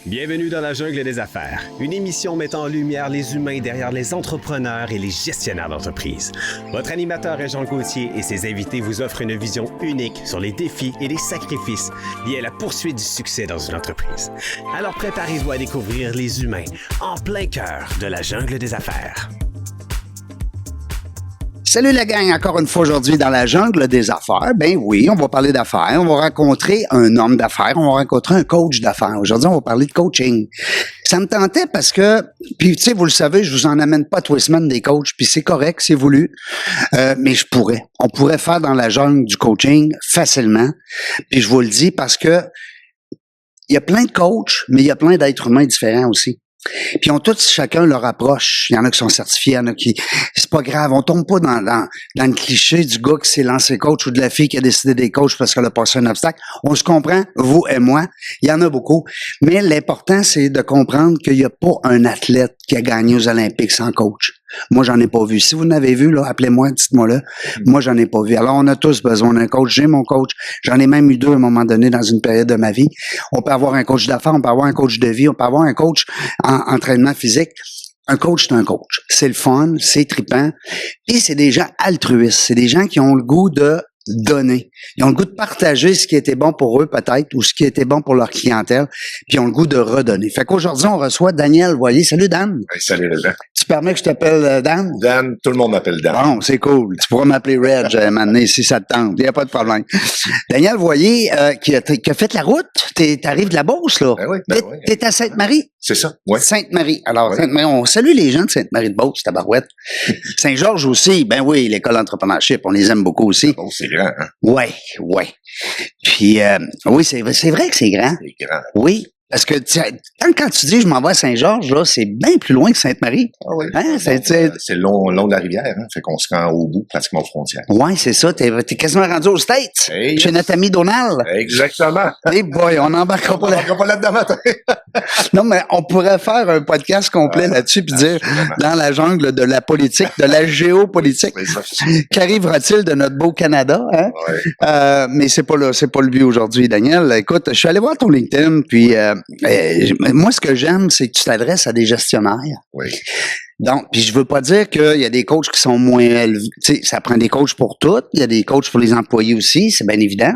Bienvenue dans la jungle des affaires, une émission mettant en lumière les humains derrière les entrepreneurs et les gestionnaires d'entreprise. Votre animateur est Jean Gauthier et ses invités vous offrent une vision unique sur les défis et les sacrifices liés à la poursuite du succès dans une entreprise. Alors préparez-vous à découvrir les humains en plein cœur de la jungle des affaires. Salut la gang, encore une fois aujourd'hui dans la jungle des affaires. Ben oui, on va parler d'affaires, on va rencontrer un homme d'affaires, on va rencontrer un coach d'affaires. Aujourd'hui, on va parler de coaching. Ça me tentait parce que, puis tu sais, vous le savez, je vous en amène pas tous les semaines des coachs, puis c'est correct, c'est voulu, mais on pourrait faire dans la jungle du coaching facilement. Puis je vous le dis parce que il y a plein de coachs, mais il y a plein d'êtres humains différents aussi. Puis ils ont tous chacun leur approche. Il y en a qui sont certifiés, il y en a qui... C'est pas grave, on tombe pas dans le cliché du gars qui s'est lancé coach ou de la fille qui a décidé d'être coach parce qu'elle a passé un obstacle. On se comprend, vous et moi. Il y en a beaucoup. Mais l'important, c'est de comprendre qu'il n'y a pas un athlète qui a gagné aux Olympiques sans coach. Moi, j'en ai pas vu. Si vous en avez vu, là, appelez-moi, dites-moi là. Moi, j'en ai pas vu. Alors, on a tous besoin d'un coach. J'ai mon coach. J'en ai même eu deux à un moment donné dans une période de ma vie. On peut avoir un coach d'affaires, on peut avoir un coach de vie, on peut avoir un coach en entraînement physique. Un coach, c'est un coach. C'est le fun, c'est trippant. Et c'est des gens altruistes. C'est des gens qui ont le goût de donner. Ils ont le goût de partager ce qui était bon pour eux, peut-être, ou ce qui était bon pour leur clientèle, puis ils ont le goût de redonner. Fait qu'aujourd'hui, on reçoit Daniel Voyer. Salut, Dan. Hey, salut, Jean. Tu permets que je t'appelle Dan? Dan, tout le monde m'appelle Dan. Bon, c'est cool. Tu pourras m'appeler Reg maintenant, si ça te tente. Il n'y a pas de problème. Daniel Voyer, qui a fait la route. T'arrives de la Beauce, là. Ben oui, oui. T'es à Sainte-Marie? C'est ça, oui. Sainte-Marie. Alors, Ouais. Sainte-Marie, on salue les gens de Sainte-Marie-de-Beauce, tabarouette. Saint-Georges aussi. Ben oui, l'école d'entrepreneurship, on les aime beaucoup aussi. Bon, c'est grand, hein? Ouais. Puis, oui, c'est vrai que c'est grand. C'est grand. Oui. Parce que quand tu dis je m'en vais à Saint-Georges, là, c'est bien plus loin que Sainte-Marie. Ah oui. Hein, C'est le long de la rivière, hein? Fait qu'on se rend au bout, pratiquement aux frontières. Ouais, c'est ça. T'es quasiment rendu aux States. Hey, Chez notre ami Donald. Exactement. Hey boy, on n'embarquera pas On là. n'embarquera pas là-dedans matin. Non, mais on pourrait faire un podcast complet là-dessus puis dire Absolument. dans la jungle de la politique, de la géopolitique, C'est ça. qu'arrivera-t-il de notre beau Canada, hein? Ouais. Mais c'est pas le but aujourd'hui, Daniel. Écoute, je suis allé voir ton LinkedIn, puis moi, ce que j'aime, c'est que tu t'adresses à des gestionnaires. Oui. Donc, puis je veux pas dire qu'il y a des coachs qui sont moins élevés. Tu sais, ça prend des coachs pour tout. Il y a des coachs pour les employés aussi, c'est bien évident.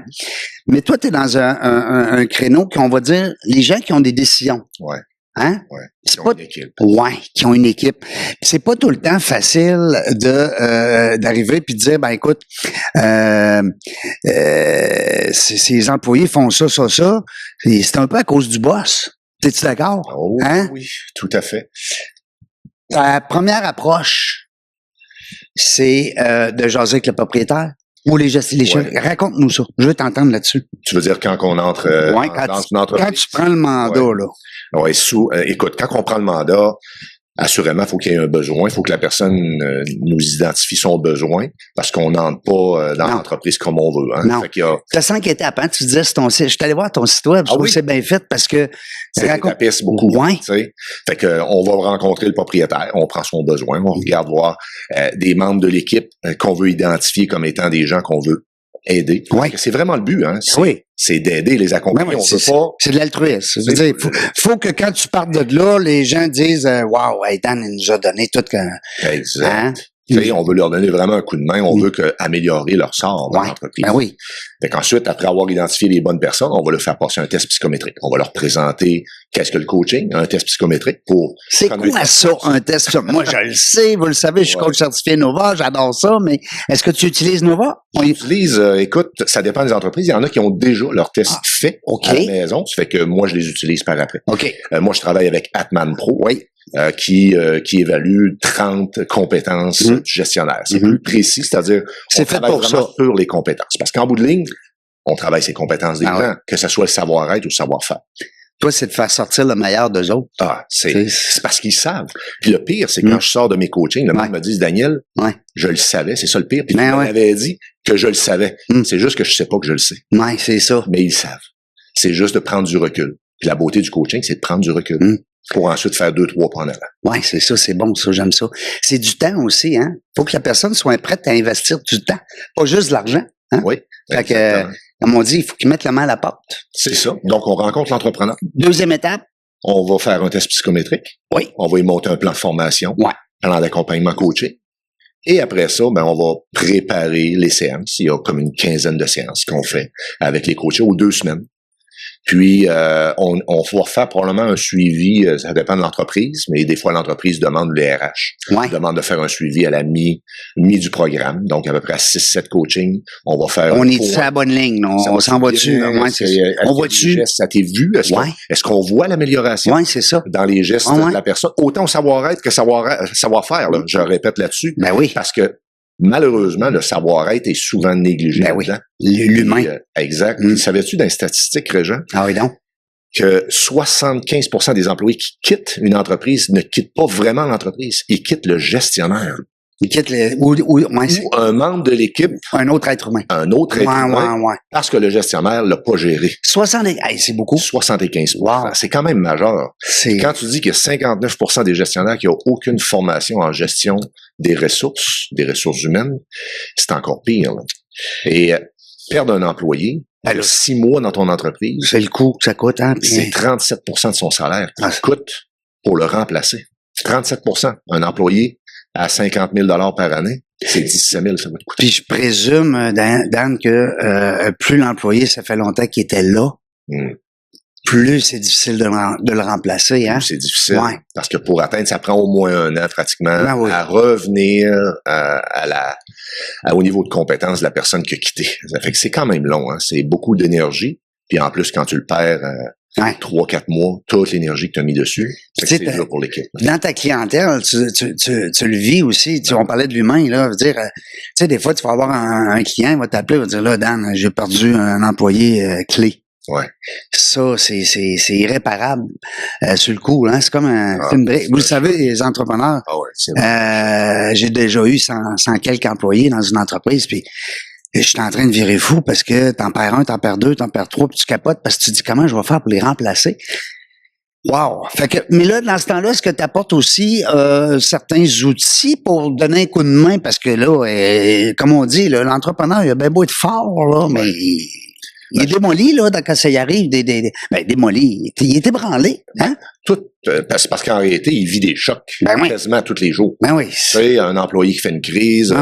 Mais toi, tu es dans un créneau qu'on va dire les gens qui ont des décisions. Ouais. Hein? Ouais. C'est Ils ont pas une équipe. Ouais, qui ont une équipe. Puis c'est pas tout le temps facile d'arriver puis de dire ben écoute, ces employés font ça. Et c'est un peu à cause du boss. T'es-tu d'accord? Oh, Hein? oui, tout à fait. Ta première approche, c'est de jaser avec le propriétaire ou les gestionnaires. Ouais. Raconte-nous ça. Je veux t'entendre là-dessus. Tu veux dire quand on entre Ouais, dans une entreprise? quand tu prends le mandat, Ouais. là. Ouais, écoute, quand on prend le mandat, assurément, il faut qu'il y ait un besoin. Il faut que la personne nous identifie son besoin parce qu'on n'entre pas dans Non. l'entreprise comme on veut. Hein? Non. Fait qu'il y a T'as 5 étapes, hein? Tu disais sur ton site. Je suis allé voir ton site web. Je Ah trouve oui? que c'est bien fait parce que cette étapiste beaucoup. Ouais. Tu sais. Fait que on va rencontrer le propriétaire, on prend son besoin, on regarde voir des membres de l'équipe qu'on veut identifier comme étant des gens qu'on veut aider. Ouais. Parce que c'est vraiment le but, hein? Oui. C'est d'aider, les accompagner. Ouais, On c'est- veut pas. C'est de l'altruisme. Je veux dire, faut que quand tu partes de là, les gens disent wow, hey, Dan il nous a donné tout que. Exact. Hein? Tu sais, on veut leur donner vraiment un coup de main, on veut améliorer leur sort dans Ouais. l'entreprise. Ben oui. Fait qu'ensuite, après avoir identifié les bonnes personnes, on va leur faire passer un test psychométrique. On va leur présenter qu'est-ce que le coaching, un test psychométrique pour... C'est connaître quoi leur ça, force. un test? Moi, je le sais, vous le savez, je suis Ouais. coach certifié Nova, j'adore ça, mais est-ce que tu utilises Nova? On utilise, écoute, ça dépend des entreprises. Il y en a qui ont déjà leur test fait OK. à la maison. Ça fait que moi, je les utilise par après. OK. Moi, je travaille avec Atman Pro. Oui. Qui évalue 30 compétences Mhm. du gestionnaire. C'est Mhm. plus précis, c'est-à-dire C'est on fait travaille pour vraiment ça. sur les compétences. Parce qu'en bout de ligne, on travaille ses compétences des Ah gens, que ce soit le savoir-être ou le savoir-faire. Toi, c'est de faire sortir le meilleur d'eux autres. Ah, C'est- c'est parce qu'ils savent. Puis le pire, c'est quand je sors de mes coachings, le Ouais. monde me dit, Daniel, Ouais. je le savais, c'est ça le pire. Puis Ben tu ouais. m'avais dit que je le savais. Mm. C'est juste que je sais pas que je le sais. Ouais, c'est ça. Mais ils savent. C'est juste de prendre du recul. Puis la beauté du coaching, c'est de prendre du recul. Mm. Pour ensuite faire 2-3 pas en avant. Ouais, c'est ça, c'est bon, ça, j'aime ça. C'est du temps aussi, hein. Faut que la personne soit prête à investir du temps, pas juste de l'argent. Hein? Oui. Fait que, exactement. comme on dit, il faut qu'ils mettent la main à la porte. C'est ça. Donc, on rencontre l'entrepreneur. Deuxième étape, On va faire un test psychométrique. Oui. On va y monter un plan de formation. Ouais. Plan d'accompagnement coaché. Et après ça, on va préparer les séances. Il y a comme une quinzaine de séances qu'on fait avec les coachés aux 2 semaines. Puis, on va faire probablement un suivi, ça dépend de l'entreprise, mais des fois, l'entreprise demande le RH. Ouais. Demande de faire un suivi à la mi du programme. Donc, à peu près à 6-7 coachings. On va faire... On est sur la bonne ligne, là. On s'en va dessus. Ouais, on va dessus. Ça t'est vu? Est-ce qu'on voit l'amélioration? Oui, c'est ça. Dans les gestes de la personne? Autant au savoir-être que savoir-faire, là. Je répète là-dessus. Ben oui. Parce que, malheureusement, le savoir-être est souvent négligé. Ben oui. L'humain. Exact. Savais-tu dans les statistiques, Régent? Ah oui, donc. Que 75% des employés qui quittent une entreprise ne quittent pas vraiment l'entreprise. Ils quittent le gestionnaire. Ils quittent ou un membre de l'équipe. Un autre être humain. Un autre être humain. Parce que le gestionnaire l'a pas géré. 70, c'est beaucoup. 75%. Wow. C'est quand même majeur. Quand tu dis qu'il y a 59% des gestionnaires qui n'ont aucune formation en gestion des ressources humaines, c'est encore pire, là. Et perdre un employé, 6 mois dans ton entreprise. C'est le coût que ça coûte, hein? C'est 37% de son salaire qui coûte pour le remplacer. 37%. Un employé à 50 000 $ par année, c'est 17 000, ça va te coûter. Puis je présume, Dan, que plus l'employé, ça fait longtemps qu'il était là, plus c'est difficile de le remplacer, hein? C'est difficile. Ouais. Parce que pour atteindre, ça prend au moins 1 an pratiquement à revenir au niveau de compétence de la personne qui a quitté. Ça fait que c'est quand même long, hein? C'est beaucoup d'énergie. Puis en plus, quand tu le perds 3-4 mois, toute l'énergie que tu as mis dessus, c'est dur pour l'équipe. Dans ta clientèle, tu le vis aussi. On parlait de l'humain, là. Dire, tu sais, des fois, tu vas avoir un client, il va t'appeler, il va dire, là, Dan, j'ai perdu un employé clé. Ouais. Ça, c'est irréparable sur le coup, hein. C'est comme une brique. Vous le savez, les entrepreneurs. Ah ouais, c'est vrai. J'ai déjà eu 100 quelques employés dans une entreprise, puis je suis en train de virer fou parce que t'en perds 1, t'en perds 2, t'en perds 3, puis tu capotes parce que tu dis comment je vais faire pour les remplacer. Wow! Fait que, mais là, dans ce temps-là, est-ce que tu apportes aussi certains outils pour donner un coup de main? Parce que là, comme on dit, là, l'entrepreneur, il a bien beau être fort, là, mais il est démoli, là, quand ça y arrive, démoli. Il est ébranlé, hein? Parce qu'en réalité, il vit des chocs quasiment tous les jours. Ben oui. Tu sais, un employé qui fait une crise,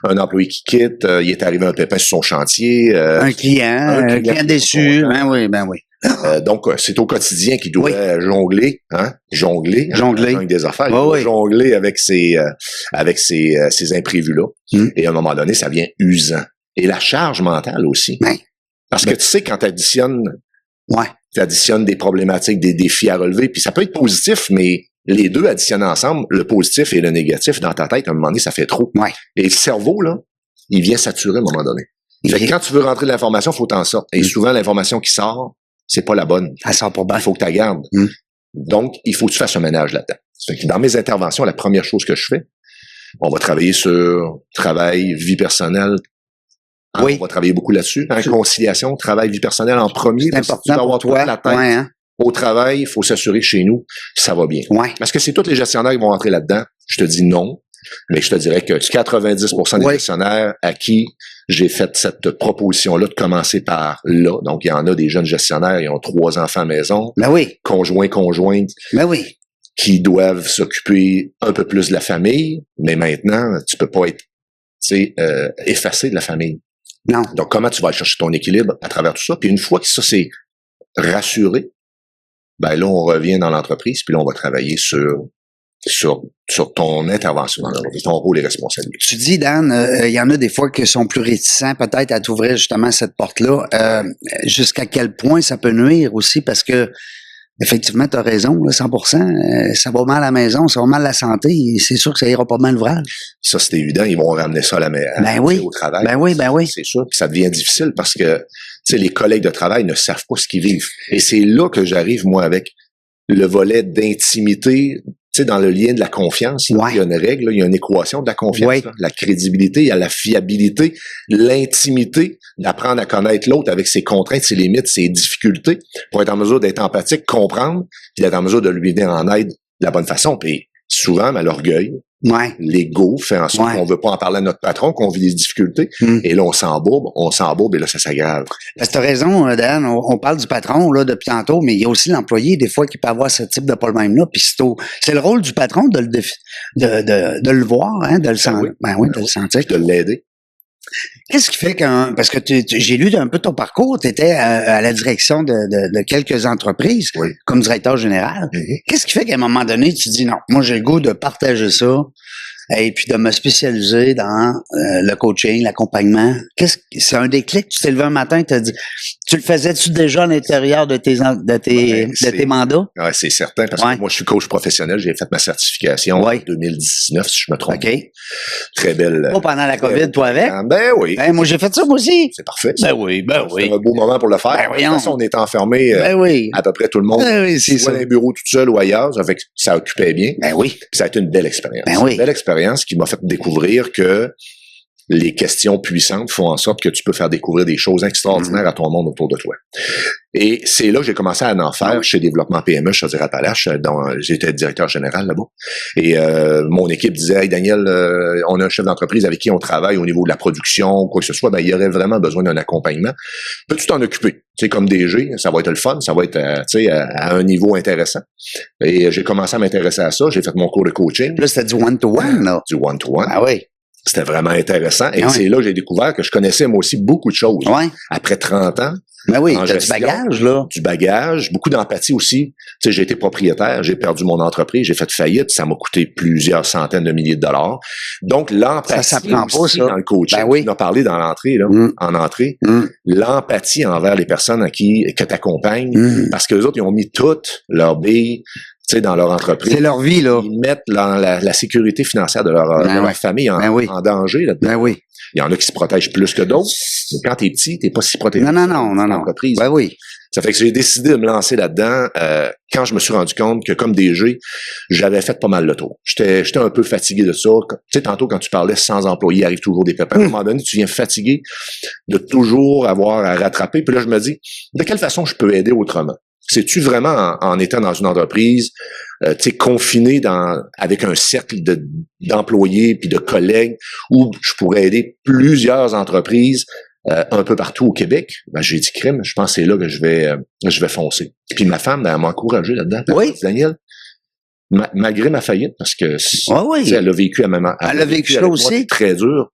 un employé qui quitte, il est arrivé un pépin sur son chantier. Un client déçu. Ben oui. Donc, c'est au quotidien qu'il doit jongler, hein? Jongler avec des affaires. Il doit jongler avec ces imprévus-là. Et à un moment donné, ça devient usant. Et la charge mentale aussi. Parce que tu sais, quand tu additionnes des problématiques, des défis à relever, puis ça peut être positif, mais les deux additionnent ensemble, le positif et le négatif, dans ta tête, à un moment donné, ça fait trop. Et le cerveau, là, il vient saturer à un moment donné. Quand tu veux rentrer de l'information, il faut t'en sortir. Et souvent, l'information qui sort, c'est pas la bonne. Elle sort pas bien. Il faut que tu la gardes. Donc, il faut que tu fasses un ménage là-dedans. Fait que dans mes interventions, la première chose que je fais, on va travailler sur travail, vie personnelle. On va travailler beaucoup là-dessus. Conciliation, travail, vie personnelle en premier. C'est important. Tu vas avoir toi la tête. Au travail, il faut s'assurer que chez nous, ça va bien. Est-ce que c'est tous les gestionnaires qui vont rentrer là-dedans? Je te dis non. Mais je te dirais que 90% des gestionnaires à qui j'ai fait cette proposition-là de commencer par là. Donc, il y en a des jeunes gestionnaires, ils ont 3 enfants à maison. Conjointes. Qui doivent s'occuper un peu plus de la famille. Mais maintenant, tu peux pas être, effacé de la famille. Non. Donc, comment tu vas chercher ton équilibre à travers tout ça? Puis une fois que ça c'est rassuré, ben là, on revient dans l'entreprise, puis là, on va travailler sur ton intervention dans l'entreprise, ton rôle et responsabilité. Tu dis, Dan, il y en a des fois qui sont plus réticents peut-être à t'ouvrir justement cette porte-là. Jusqu'à quel point ça peut nuire aussi? Parce que effectivement, tu as raison, là, 100%. Ça va mal à la maison, ça va mal à la santé. C'est sûr que ça ira pas mal l'ouvrage. Ça, c'est évident. Ils vont ramener ça à au travail. Ben oui. C'est sûr. Puis ça devient difficile parce que les collègues de travail ne savent pas ce qu'ils vivent. Et c'est là que j'arrive, moi, avec le volet d'intimité. Tu sais, dans le lien de la confiance, il y a une règle, il y a une équation de la confiance. La crédibilité, il y a la fiabilité, l'intimité, d'apprendre à connaître l'autre avec ses contraintes, ses limites, ses difficultés, pour être en mesure d'être empathique, comprendre, puis d'être en mesure de lui venir en aide de la bonne façon. Puis souvent, l'orgueil L'ego fait en sorte qu'on veut pas en parler à notre patron, qu'on vit des difficultés. Et là, on s'embourbe, et là, ça s'aggrave. Parce que t'as raison, Dan, on parle du patron, là, depuis tantôt, mais il y a aussi l'employé, des fois, qui peut avoir ce type de problème-là, puis c'est le rôle du patron de le voir, hein, de le sentir. De le sentir. De l'aider. Qu'est-ce qui fait parce que j'ai lu un peu ton parcours, tu étais à la direction de quelques entreprises comme directeur général. Qu'est-ce qui fait qu'à un moment donné, tu dis non, moi j'ai le goût de partager ça et puis de me spécialiser dans le coaching, l'accompagnement? C'est un déclic? Tu t'es levé un matin et tu as dit, tu le faisais-tu déjà à l'intérieur de tes mandats? Oui, c'est certain, parce que moi, je suis coach professionnel. J'ai fait ma certification en 2019, si je me trompe. OK. Très belle. Pas pendant la COVID, toi avec? Ben oui. Ben, moi, j'ai fait ça, moi aussi. C'est parfait. Ben oui. C'est un beau moment pour le faire. De toute façon, on est enfermé à peu près tout le monde. Soit dans un bureau tout seul ou ailleurs. Ça fait que ça occupait bien. Ben oui. Puis ça a été une belle expérience. Une belle expérience qui m'a fait découvrir que les questions puissantes font en sorte que tu peux faire découvrir des choses extraordinaires à ton monde autour de toi. Et c'est là que j'ai commencé à en faire chez Développement PME, je te Appalaches, dont j'étais directeur général là-bas. Et mon équipe disait, hey Daniel, on a un chef d'entreprise avec qui on travaille au niveau de la production, quoi que ce soit, ben il y aurait vraiment besoin d'un accompagnement. Peux-tu t'en occuper? Tu sais, comme DG, ça va être le fun, ça va être à un niveau intéressant. Et j'ai commencé à m'intéresser à ça, j'ai fait mon cours de coaching. Là, c'était du one-to-one, là. Du one-to-one. Ah oui. C'était vraiment intéressant. Et c'est là que j'ai découvert que je connaissais moi aussi beaucoup de choses. Après 30 ans. Ben oui, t'as du bagage, là. Du bagage, beaucoup d'empathie aussi. Tu sais, j'ai été propriétaire, j'ai perdu mon entreprise, j'ai fait faillite, ça m'a coûté plusieurs centaines de milliers de dollars. Donc, l'empathie ça prend pas, ça. dans le coaching, on a parlé dans l'entrée, là, en entrée, l'empathie envers les personnes que tu accompagnes, parce que les autres, ils ont mis toutes leurs billes dans leur entreprise. C'est leur vie, là. Ils mettent la sécurité financière de leur famille en danger là-dedans. Ben oui. Il y en a qui se protègent plus que d'autres. Mais quand t'es petit, t'es pas si protégé. Non. Entreprise. Ben oui. Ça fait que j'ai décidé de me lancer là-dedans quand je me suis rendu compte que comme DG, j'avais fait pas mal le tour. J'étais un peu fatigué de ça. Tu sais, tantôt, quand tu parlais sans employés, il arrive toujours des pépins. À un moment donné, tu viens fatigué de toujours avoir à rattraper. Puis là, je me dis, de quelle façon je peux aider autrement? C'est-tu vraiment en étant dans une entreprise, tu sais, confiné avec un cercle d'employés puis de collègues où je pourrais aider plusieurs entreprises un peu partout au Québec? Ben, j'ai dit crime, je pense que c'est là que je vais foncer. Puis ma femme, ben, elle m'a encouragé là-dedans. Oui. Daniel, malgré ma faillite, parce que elle a vécu à maman. Elle a vécu ça aussi. Très dur.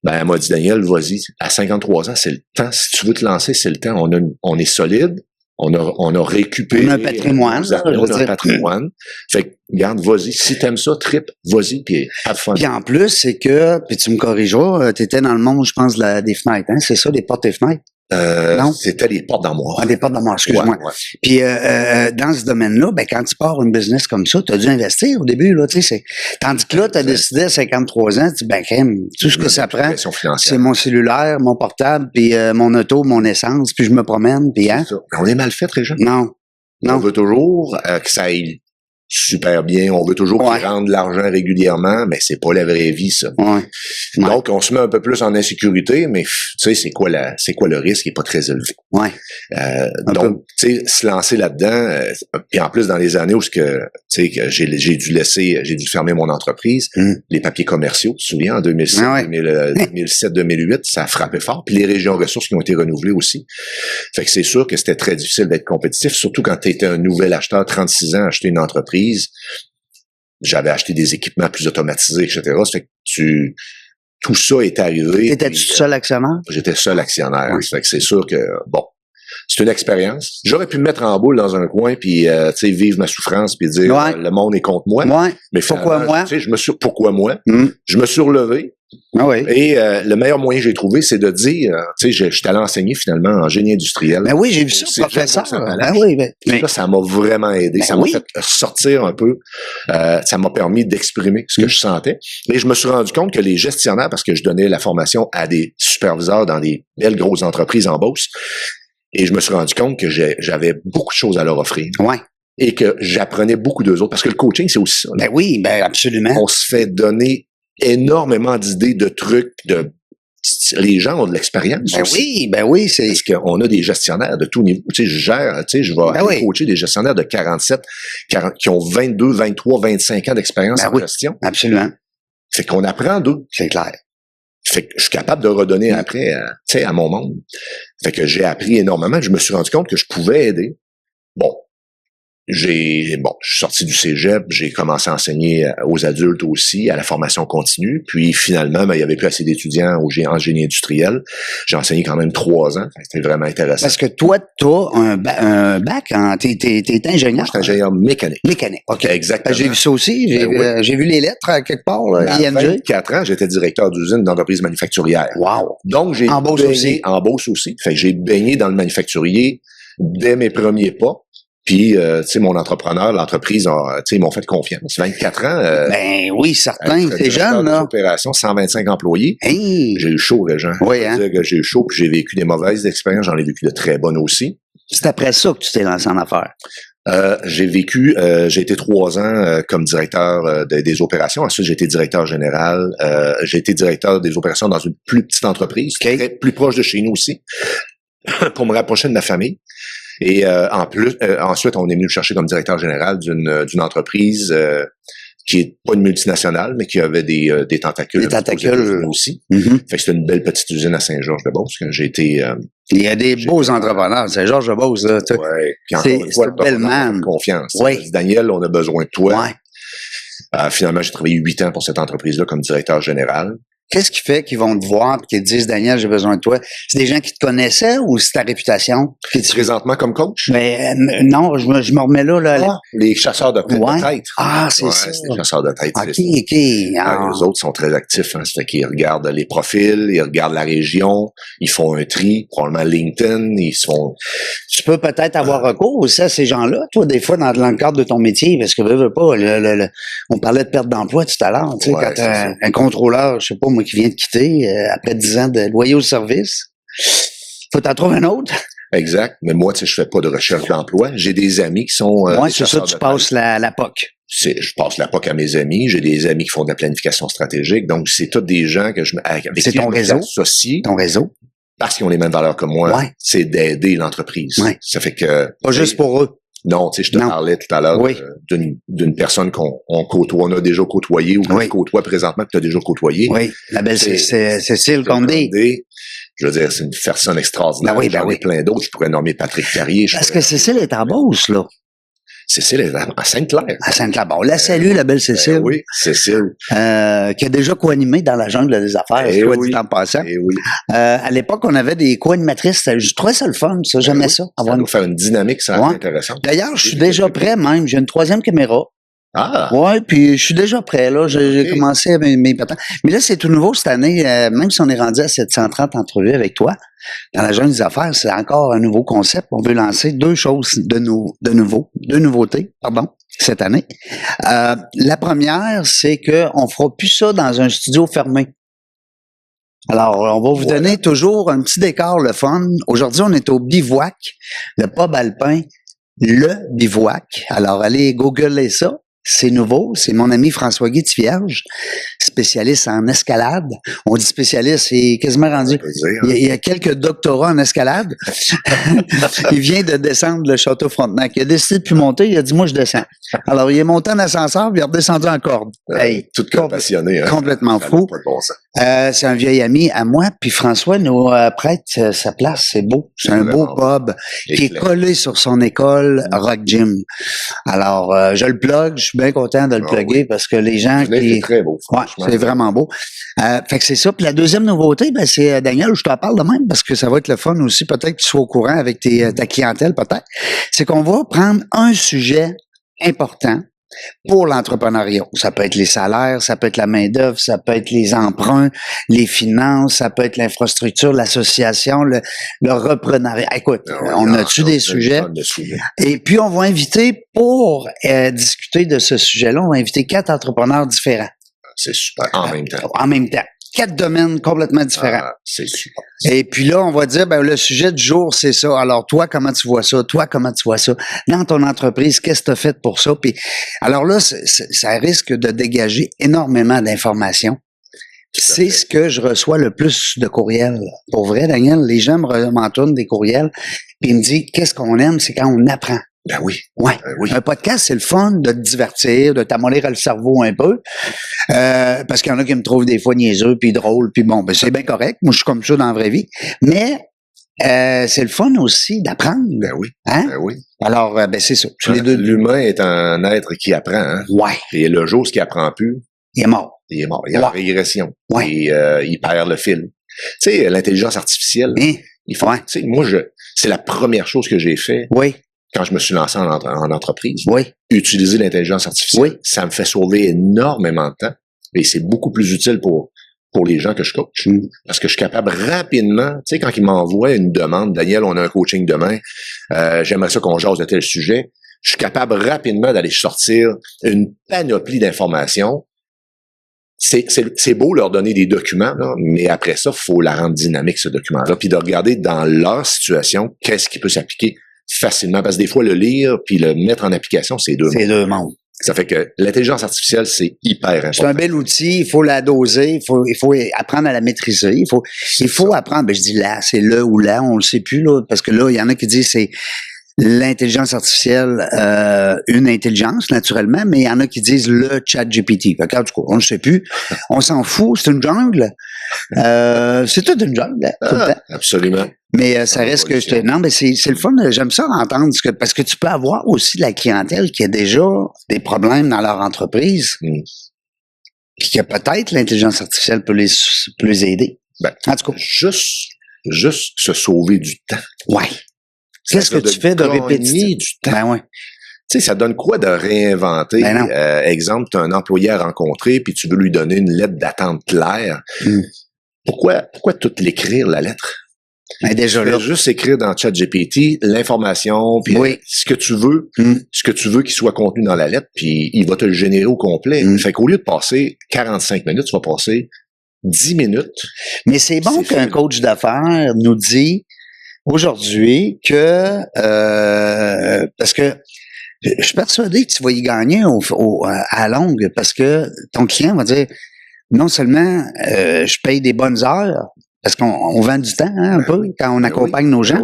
Ben, elle m'a dit, Daniel, vas-y, à 53 ans, c'est le temps. Si tu veux te lancer, c'est le temps. On est solide. On a récupéré. On a un patrimoine. On a un patrimoine. Fait que, regarde, vas-y. Si t'aimes ça, trip, vas-y, puis have fun. Puis en plus, c'est que, puis tu me corrigeras, t'étais dans le monde, je pense, des fenêtres, hein? C'est ça, des portes et fenêtres? Non? C'était les portes d'armoire. Ah, des portes d'armoire, excuse-moi. Ouais. Puis dans ce domaine-là, ben quand tu pars une business comme ça, tu as dû investir au début, là, tu sais. Tandis que là, tu as décidé à 53 ans, tu dis, ben crème, tout ce que ça prend, c'est mon cellulaire, mon portable, puis mon auto, mon essence, puis je me promène, puis hein. On est mal fait, Régent. Non. On veut toujours que ça aille super bien. On veut toujours qu'ils rendent de l'argent régulièrement, mais c'est pas la vraie vie, ça. Donc, on se met un peu plus en insécurité, mais tu sais, c'est quoi le risque? Il est pas très élevé. Donc, tu sais, se lancer là-dedans, et en plus dans les années où j'ai dû fermer mon entreprise, les papiers commerciaux, tu te souviens, en 2007, 2008, ça a frappé fort. Puis les régions ressources qui ont été renouvelées aussi. Fait que c'est sûr que c'était très difficile d'être compétitif, surtout quand tu étais un nouvel acheteur, 36 ans, à acheter une entreprise. J'avais acheté des équipements plus automatisés, etc. Ça fait que tout ça est arrivé. Étais-tu seul actionnaire? J'étais seul actionnaire. Ça fait que c'est sûr que, bon, c'est une expérience. J'aurais pu me mettre en boule dans un coin puis, tu sais, vivre ma souffrance puis dire, le monde est contre moi. Mais pourquoi moi? Tu sais, pourquoi moi? Je me suis relevé. Et le meilleur moyen que j'ai trouvé, c'est de dire, tu sais, je suis allé enseigner finalement en génie industriel. Ben oui, j'ai vu ça, professeur. Ça m'a vraiment aidé. Ça m'a fait sortir un peu. Ça m'a permis d'exprimer ce que je sentais. Et je me suis rendu compte que les gestionnaires, parce que je donnais la formation à des superviseurs dans des belles grosses entreprises en Beauce, et je me suis rendu compte que j'avais beaucoup de choses à leur offrir. Et que j'apprenais beaucoup d'eux autres. Parce que le coaching, c'est aussi ça. Ben oui, ben absolument. On se fait donner énormément d'idées, de trucs, de les gens ont de l'expérience. Ben oui, c'est... Parce qu'on a des gestionnaires de tout niveau. Tu sais, je vais aller coacher des gestionnaires de 47, 40, qui ont 22, 23, 25 ans d'expérience en gestion. Absolument. Fait qu'on apprend d'eux. C'est clair. Fait que je suis capable de redonner après, tu sais, à mon monde. Fait que j'ai appris énormément. Je me suis rendu compte que je pouvais aider. Bon. Je suis sorti du cégep, j'ai commencé à enseigner aux adultes aussi, à la formation continue. Puis finalement, il n'y avait plus assez d'étudiants en génie industriel. J'ai enseigné quand même 3 ans. C'était vraiment intéressant. Parce que toi, tu as un bac, t'es ingénieur. Je suis ingénieur mécanique. Mécanique, OK. Exactement. J'ai vu ça aussi. J'ai vu les lettres à quelque part, là, à 24 ans, j'étais directeur d'usine d'entreprise manufacturière. Wow. Donc, j'ai en Beauce aussi. Fait que j'ai baigné dans le manufacturier dès mes premiers pas. Puis, tu sais, mon entrepreneur, l'entreprise, tu sais, ils m'ont fait confiance. 24 ans. Ben oui, certain. C'est jeune, là. Opération, 125 employés. Hey. J'ai eu chaud, Régent. Oui, hein. Dire que j'ai eu chaud, puis j'ai vécu des mauvaises expériences. J'en ai vécu de très bonnes aussi. C'est après ça que tu t'es lancé en affaires. J'ai été 3 ans comme directeur des opérations. Ensuite, j'ai été directeur général. J'ai été directeur des opérations dans une plus petite entreprise, plus proche de chez nous aussi, pour me rapprocher de ma famille. Et ensuite, on est venu me chercher comme directeur général d'une entreprise qui est pas une multinationale, mais qui avait des tentacules. Des tentacules aussi. Mm-hmm. Fait que c'était une belle petite usine à Saint-Georges-de-Beauce que j'ai été. Il y a des beaux entrepreneurs, Saint-Georges-de-Beauce, là. C'est une belle man. Confiance. Oui. Daniel, on a besoin de toi. Ouais. Finalement, j'ai travaillé 8 ans pour cette entreprise-là comme directeur général. Qu'est-ce qui fait qu'ils vont te voir et qu'ils te disent, Daniel, j'ai besoin de toi? C'est des gens qui te connaissaient ou c'est ta réputation? Présentement comme coach? Mais non, je me remets là. Les chasseurs de tête. Ah, c'est ça. C'est les chasseurs de tête. OK. Les autres sont très actifs. Hein. Ça fait qu'ils regardent les profils, ils regardent la région, ils font un tri, probablement LinkedIn, ils se font... Tu peux peut-être avoir recours aussi à ces gens-là, toi, des fois, dans le cadre de ton métier, parce que veux pas, on parlait de perte d'emploi tout à l'heure, tu sais, quand un contrôleur, je sais pas, moi, qui vient de quitter, après 10 ans de loyer au service, faut t'en trouver un autre. Exact. Mais moi, tu sais, je fais pas de recherche d'emploi. J'ai des amis qui sont... c'est ça, tu passes la POC. Je passe la POC à mes amis. J'ai des amis qui font de la planification stratégique. Donc, c'est tous des gens avec c'est qui ton réseau. Associé. Ton réseau. Parce qu'ils ont les mêmes valeurs que moi. Ouais. C'est d'aider l'entreprise. Ouais. Ça fait que... Pas juste pour eux. Non, tu sais, je te parlais tout à l'heure d'une personne qu'on côtoie, on a déjà côtoyé ou qu'on côtoie présentement, que tu as déjà côtoyé. Oui, la belle Cécile Condé. Je veux dire, c'est une personne extraordinaire. J'en ai plein d'autres. Je pourrais nommer Patrick Carrier. Parce que Cécile est en Beauce, là. Cécile est à Sainte-Claire. À Sainte-Claire. Bon, la salue, la belle Cécile. Oui, Cécile. Qui a déjà co-animé dans la jungle des affaires, soit dit en passant. À l'époque, on avait des co-animatrices. Je trouvais ça le fun, ça. J'aimais ça. Ça va nous faire une dynamique, ça va être intéressant. D'ailleurs, je suis déjà prêt même. J'ai une 3e caméra. Ah! Ouais, puis je suis déjà prêt, là. J'ai commencé à mes patins. Mais là, c'est tout nouveau cette année. Même si on est rendu à 730 entrevues avec toi, dans la jungle des affaires, c'est encore un nouveau concept. On veut lancer 2 choses deux nouveautés, cette année. La première, c'est qu'on fera plus ça dans un studio fermé. Alors, on va vous donner toujours un petit décor, le fun. Aujourd'hui, on est au Bivouac, le pub alpin, le Bivouac. Alors, allez googler ça. C'est nouveau, c'est mon ami François-Guy Tivierge, spécialiste en escalade. On dit spécialiste, c'est quasiment rendu. Il y a quelques doctorats en escalade. Il vient de descendre le château Frontenac. Il a décidé de plus monter, il a dit, moi, je descends. Alors, il est monté en ascenseur, puis il est redescendu en corde. Tout comme passionné. Hein? Complètement fou. C'est un vieil ami à moi, puis François nous prête sa place, c'est beau. C'est un beau pub qui est collé sur son école Rock Gym. Alors, je le plug, je suis bien content de le plugger parce que les gens qui... C'est très beau. Ouais, c'est vraiment beau. Fait que c'est ça. Puis la deuxième nouveauté, ben c'est Daniel, je t'en parle de même parce que ça va être le fun aussi, peut-être que tu sois au courant avec ta clientèle, peut-être. C'est qu'on va prendre un sujet important pour l'entrepreneuriat. Ça peut être les salaires, ça peut être la main-d'œuvre, ça peut être les emprunts, les finances, ça peut être l'infrastructure, l'association, le reprenariat. Écoute, on a-tu des sujets? Et puis, on va inviter, pour discuter de ce sujet-là, on va inviter 4 entrepreneurs différents. C'est super. En même temps. En même temps. 4 domaines complètement différents. C'est super. Et puis là, on va dire, ben, le sujet du jour, c'est ça. Alors, toi, comment tu vois ça? Toi, comment tu vois ça? Dans ton entreprise, qu'est-ce que tu as fait pour ça? Puis, alors là, ça risque de dégager énormément d'informations. C'est ce que je reçois le plus de courriels. Pour vrai, Daniel, les gens m'en tournent des courriels, puis ils me disent, qu'est-ce qu'on aime, c'est quand on apprend. Ben oui. Ouais. Oui. Un podcast, c'est le fun de te divertir, de t'amollir le cerveau un peu. Parce qu'il y en a qui me trouvent des fois niaiseux, puis drôle, puis bon, ben c'est bien correct. Moi, je suis comme ça dans la vraie vie. Mais c'est le fun aussi d'apprendre. Ben oui. Hein? Ben oui. Alors, ben c'est ça. Les deux. L'humain est un être qui apprend. Hein? Ouais. Et le jour où il apprend plus, Il est mort. il est mort. Il y a une régression. Ouais. Et il perd le fil. Tu sais, l'intelligence artificielle. Hein? Il faut, tu sais, moi, c'est la première chose que j'ai fait Oui. quand je me suis lancé en entreprise. Oui. Utiliser l'intelligence artificielle. Oui. Ça me fait sauver énormément de temps. Et c'est beaucoup plus utile pour les gens que je coach. Parce que je suis capable rapidement, tu sais, quand ils m'envoient une demande, Daniel, on a un coaching demain, j'aimerais ça qu'on jase de tel sujet, je suis capable rapidement d'aller sortir une panoplie d'informations. C'est beau leur donner des documents, là, mais après ça, il faut la rendre dynamique, ce document-là, puis de regarder dans leur situation, qu'est-ce qui peut s'appliquer facilement. Parce que des fois, le lire puis le mettre en application, c'est deux mondes. C'est deux mondes. Ça fait que l'intelligence artificielle, c'est hyper important. C'est un bel outil, il faut la doser, il faut apprendre à la maîtriser, il faut apprendre, ben je dis là, c'est le ou là, on le sait plus, là, parce que là, il y en a qui disent c'est l'intelligence artificielle, une intelligence, naturellement, mais il y en a qui disent le ChatGPT. Fait que, en tout cas, on ne sait plus. On s'en fout, c'est une jungle. C'est toute une jungle, là, tout le temps. Absolument. Mais ça reste que non, mais c'est le fun. J'aime ça d'entendre parce que tu peux avoir aussi de la clientèle qui a déjà des problèmes dans leur entreprise, puis que peut-être l'intelligence artificielle peut les aider. Ben, en tout cas, juste se sauver du temps. Ouais. Qu'est-ce que tu fais de répétitif? Du temps. Ben ouais. Tu sais, ça donne quoi de réinventer? Ben exemple, tu as un employé à rencontrer, puis tu veux lui donner une lettre d'attente claire. Pourquoi tout l'écrire, la lettre? Ben déjà tu là. fais juste écrire dans ChatGPT l'information, puis ce que tu veux qu'il soit contenu dans la lettre, puis il va te le générer au complet. Fait qu'au lieu de passer 45 minutes, tu vas passer 10 minutes. Mais c'est bon qu'un coach d'affaires nous dit aujourd'hui que parce que je suis persuadé que tu vas y gagner à longue parce que ton client va dire non seulement je paye des bonnes heures parce qu'on vend du temps un peu quand on accompagne nos gens.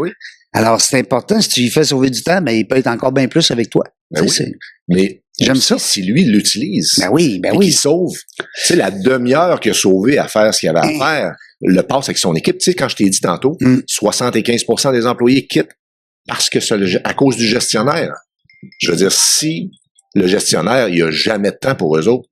Alors c'est important, si tu lui fais sauver du temps, ben il peut être encore bien plus avec toi. Mais j'aime ça. Si lui l'utilise, qu'il sauve, tu sais, la demi-heure qu'il a sauvé à faire ce qu'il avait à faire, le passe avec son équipe. Tu sais, quand je t'ai dit tantôt, 75% des employés quittent parce que à cause du gestionnaire. Je veux dire, si le gestionnaire, il a jamais de temps pour eux autres,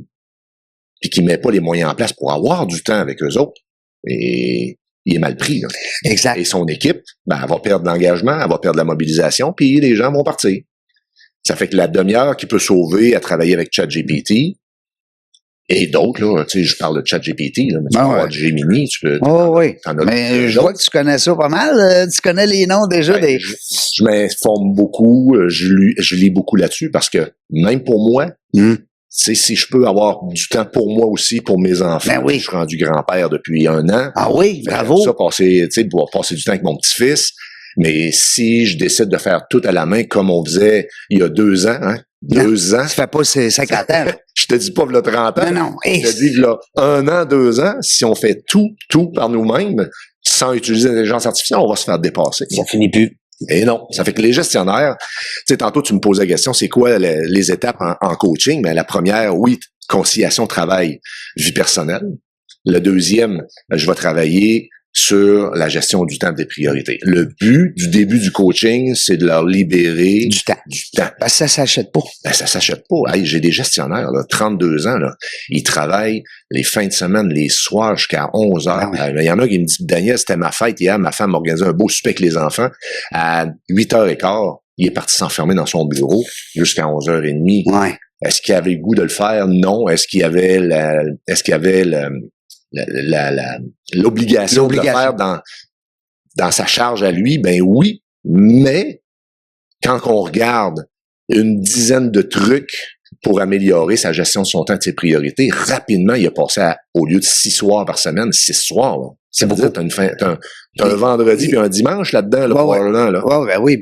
puis qu'il met pas les moyens en place pour avoir du temps avec eux autres, et il est mal pris. Là. Exact. Et son équipe, elle va perdre l'engagement, elle va perdre la mobilisation, puis les gens vont partir. Ça fait que la demi-heure qu'il peut sauver à travailler avec ChatGPT, et d'autres, là, tu sais, je parle de ChatGPT, là, mais tu peux avoir Gemini, tu peux... Mais je vois que tu connais ça pas mal, tu connais les noms déjà des... Je m'informe beaucoup, je lis beaucoup là-dessus, parce que même pour moi, si je peux avoir du temps pour moi aussi, pour mes enfants, je suis rendu grand-père depuis 1 an. Ah oui, bravo! Ça, pouvoir passer du temps avec mon petit-fils, mais si je décide de faire tout à la main, comme on faisait il y a 2 ans, 2 ans. Ça fait pas 50 ans. Je te dis pas v'là 30 ans. Non. Je te dis v'là 1 an, 2 ans, si on fait tout par nous-mêmes, sans utiliser l'intelligence artificielle, on va se faire dépasser. Ça finit plus. Et non, ça fait que les gestionnaires, tu sais, tantôt tu me posais la question, c'est quoi les étapes en coaching? Mais la première, conciliation travail-vie personnelle. Le deuxième, je vais travailler sur la gestion du temps des priorités. Le but du début du coaching, c'est de leur libérer du temps. Ben, ça s'achète pas. Ça s'achète pas. Hey, j'ai des gestionnaires, là, 32 ans, là, ils travaillent les fins de semaine, les soirs jusqu'à 11 heures. Il y en a qui me disent, Daniel, c'était ma fête hier, ma femme m'a organisé un beau souper avec les enfants. À 8h15, il est parti s'enfermer dans son bureau jusqu'à 11h30. Ouais. Est-ce qu'il avait le goût de le faire? Non. Est-ce qu'il y avait l'obligation de le faire dans sa charge à lui? Ben oui, mais quand on regarde une dizaine de trucs pour améliorer sa gestion de son temps et de ses priorités, rapidement, il a passé au lieu de 6 soirs par semaine, 6 soirs. Là. Ça veut dire t'as un vendredi puis un dimanche là-dedans, là, probablement. Là. Ben oui.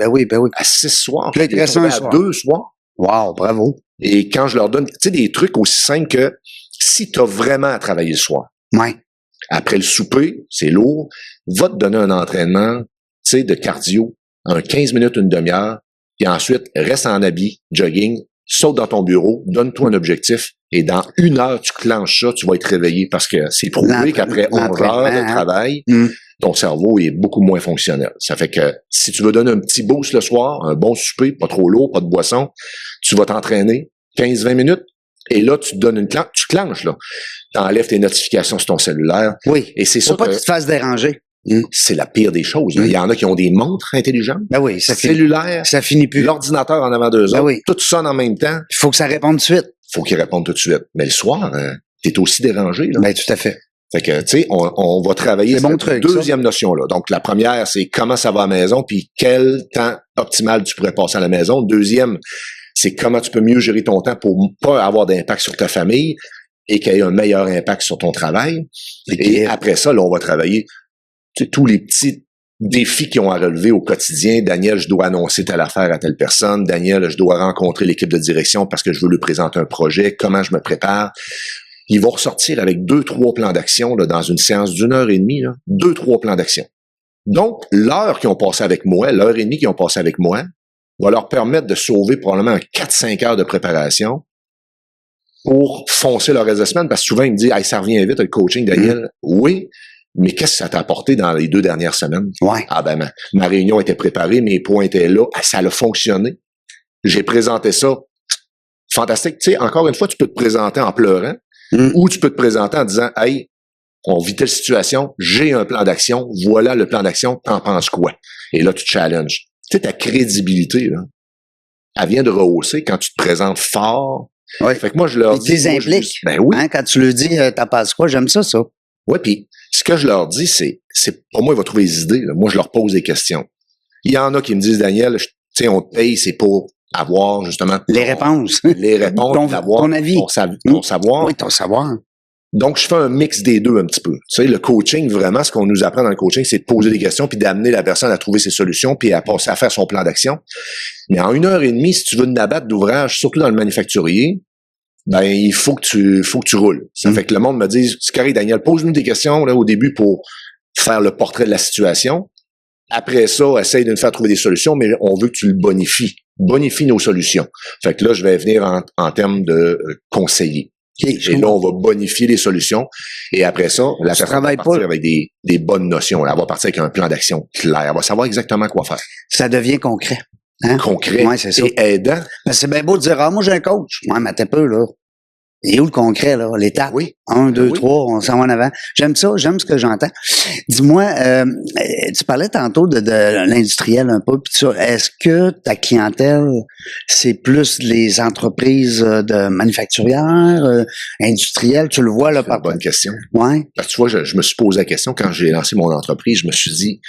À 6 soirs. Puis là, il te reste un soir. 2 soirs. Wow, bravo. Et quand je leur donne, tu sais, des trucs aussi simples que si tu as vraiment à travailler le soir, Après le souper, c'est lourd. Va te donner un entraînement, tu sais, de cardio, un 15 minutes, une demi-heure, puis ensuite, reste en habit, jogging, saute dans ton bureau, donne-toi un objectif, et dans 1 heure, tu clenches ça, tu vas être réveillé, parce que c'est prouvé qu'après 11 heures de travail, ton cerveau est beaucoup moins fonctionnel. Ça fait que si tu veux donner un petit boost le soir, un bon souper, pas trop lourd, pas de boisson, tu vas t'entraîner 15-20 minutes, et là, tu te donnes tu clenches, là. T'enlèves tes notifications sur ton cellulaire. Oui. Et c'est ça pas que tu te fasses déranger. C'est la pire des choses. Il y en a qui ont des montres intelligentes. Ben oui, cellulaires. Ça finit plus. L'ordinateur en avant d'eux autres. Tout sonne en même temps. Il faut que ça réponde tout de suite. Il faut qu'ils répondent tout de suite. Mais le soir, t'es aussi dérangé, là. Ben, tout à fait. Fait que, tu sais, on va travailler cette deuxième notion-là. Donc, la première, c'est comment ça va à la maison, puis quel temps optimal tu pourrais passer à la maison. Deuxième, c'est comment tu peux mieux gérer ton temps pour pas avoir d'impact sur ta famille et qu'il y ait un meilleur impact sur ton travail. Et après ça, là, on va travailler tous les petits défis qu'ils ont à relever au quotidien. Daniel, je dois annoncer telle affaire à telle personne. Daniel, je dois rencontrer l'équipe de direction parce que je veux lui présenter un projet. Comment je me prépare? Ils vont ressortir avec 2-3 plans d'action là, dans une séance d'1 heure et demie. 2-3 plans d'action. Donc, l'heure qu'ils ont passé avec moi, l'heure et demie qu'ils ont passé avec moi, va leur permettre de sauver probablement 4-5 heures de préparation pour foncer le reste de la semaine. Parce que souvent, ils me disent « Hey, ça revient vite, le coaching, Daniel. Oui, mais qu'est-ce que ça t'a apporté dans les 2 dernières semaines? Ouais. Ah ben, ma réunion était préparée, mes points étaient là, ça a fonctionné. J'ai présenté ça. Fantastique. Tu sais, encore une fois, tu peux te présenter en pleurant ou tu peux te présenter en disant « Hey, on vit telle situation, j'ai un plan d'action, voilà le plan d'action, t'en penses quoi? » Et là, tu challenges. Tu sais, ta crédibilité, là, elle vient de rehausser quand tu te présentes fort. Ouais. Fait que moi, je leur dis... Tu les impliques. Ben oui. Hein, quand tu leur dis, t'en penses quoi? J'aime ça. Oui, puis ce que je leur dis, c'est pour moi, ils vont trouver des idées. Là. Moi, je leur pose des questions. Il y en a qui me disent, Daniel, tu sais, on te paye, c'est pour avoir, justement... Les réponses. Les réponses, ton avis. Ton savoir. Oui, ton savoir. Donc, je fais un mix des deux un petit peu. Tu sais, le coaching, vraiment, ce qu'on nous apprend dans le coaching, c'est de poser des questions puis d'amener la personne à trouver ses solutions puis à passer à faire son plan d'action. Mais en 1 heure et demie, si tu veux une abattre d'ouvrage, surtout dans le manufacturier, ben, il faut que tu roules. Ça fait que le monde me dit, c'est correct, Daniel, pose-nous des questions, là, au début pour faire le portrait de la situation. Après ça, essaye de nous faire trouver des solutions, mais on veut que tu le bonifies. Bonifie nos solutions. Fait que là, je vais venir en termes de conseiller. Et là, on va bonifier les solutions. Et après ça, la personne va partir avec des bonnes notions. Elle va partir avec un plan d'action clair. Elle va savoir exactement quoi faire. Ça devient concret. Hein? Concret et aidant. Ben, c'est bien beau de dire, moi, j'ai un coach. Ouais, mais t'es peu, là. Et où le concret, là? L'étape? Oui. 1, 2, 3, on s'en va en avant. J'aime ça, j'aime ce que j'entends. Dis-moi, tu parlais tantôt de l'industriel un peu, pis ça. Est-ce que ta clientèle, c'est plus les entreprises de manufacturières, industrielles? Tu le vois, là, par... Bonne question. Ouais. Parce que tu vois, je me suis posé la question quand j'ai lancé mon entreprise. Je me suis dit,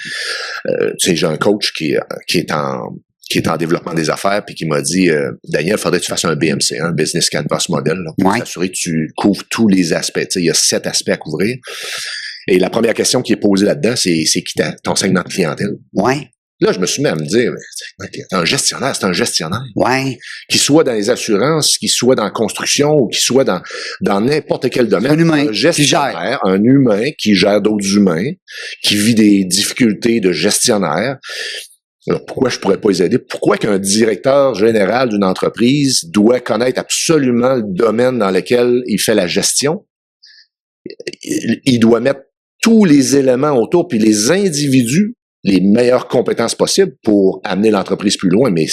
tu sais, j'ai un coach qui est en développement des affaires, puis qui m'a dit, Daniel, faudrait que tu fasses un BMC, un Business Canvas Model, là, pour s'assurer que tu couvres tous les aspects. Tu sais, il y a 7 aspects à couvrir. Et la première question qui est posée là-dedans, c'est qui ton segment de clientèle? Ouais. Là, je me suis mis à me dire, c'est un gestionnaire. Ouais. Qu'il soit dans les assurances, qu'il soit dans la construction, ou qu'il soit dans n'importe quel domaine. Un humain. Un gestionnaire, un humain qui gère d'autres humains, qui vit des difficultés de gestionnaire. Alors, pourquoi je pourrais pas les aider? Pourquoi qu'un directeur général d'une entreprise doit connaître absolument le domaine dans lequel il fait la gestion? Il doit mettre tous les éléments autour, puis les individus, les meilleures compétences possibles pour amener l'entreprise plus loin. Mais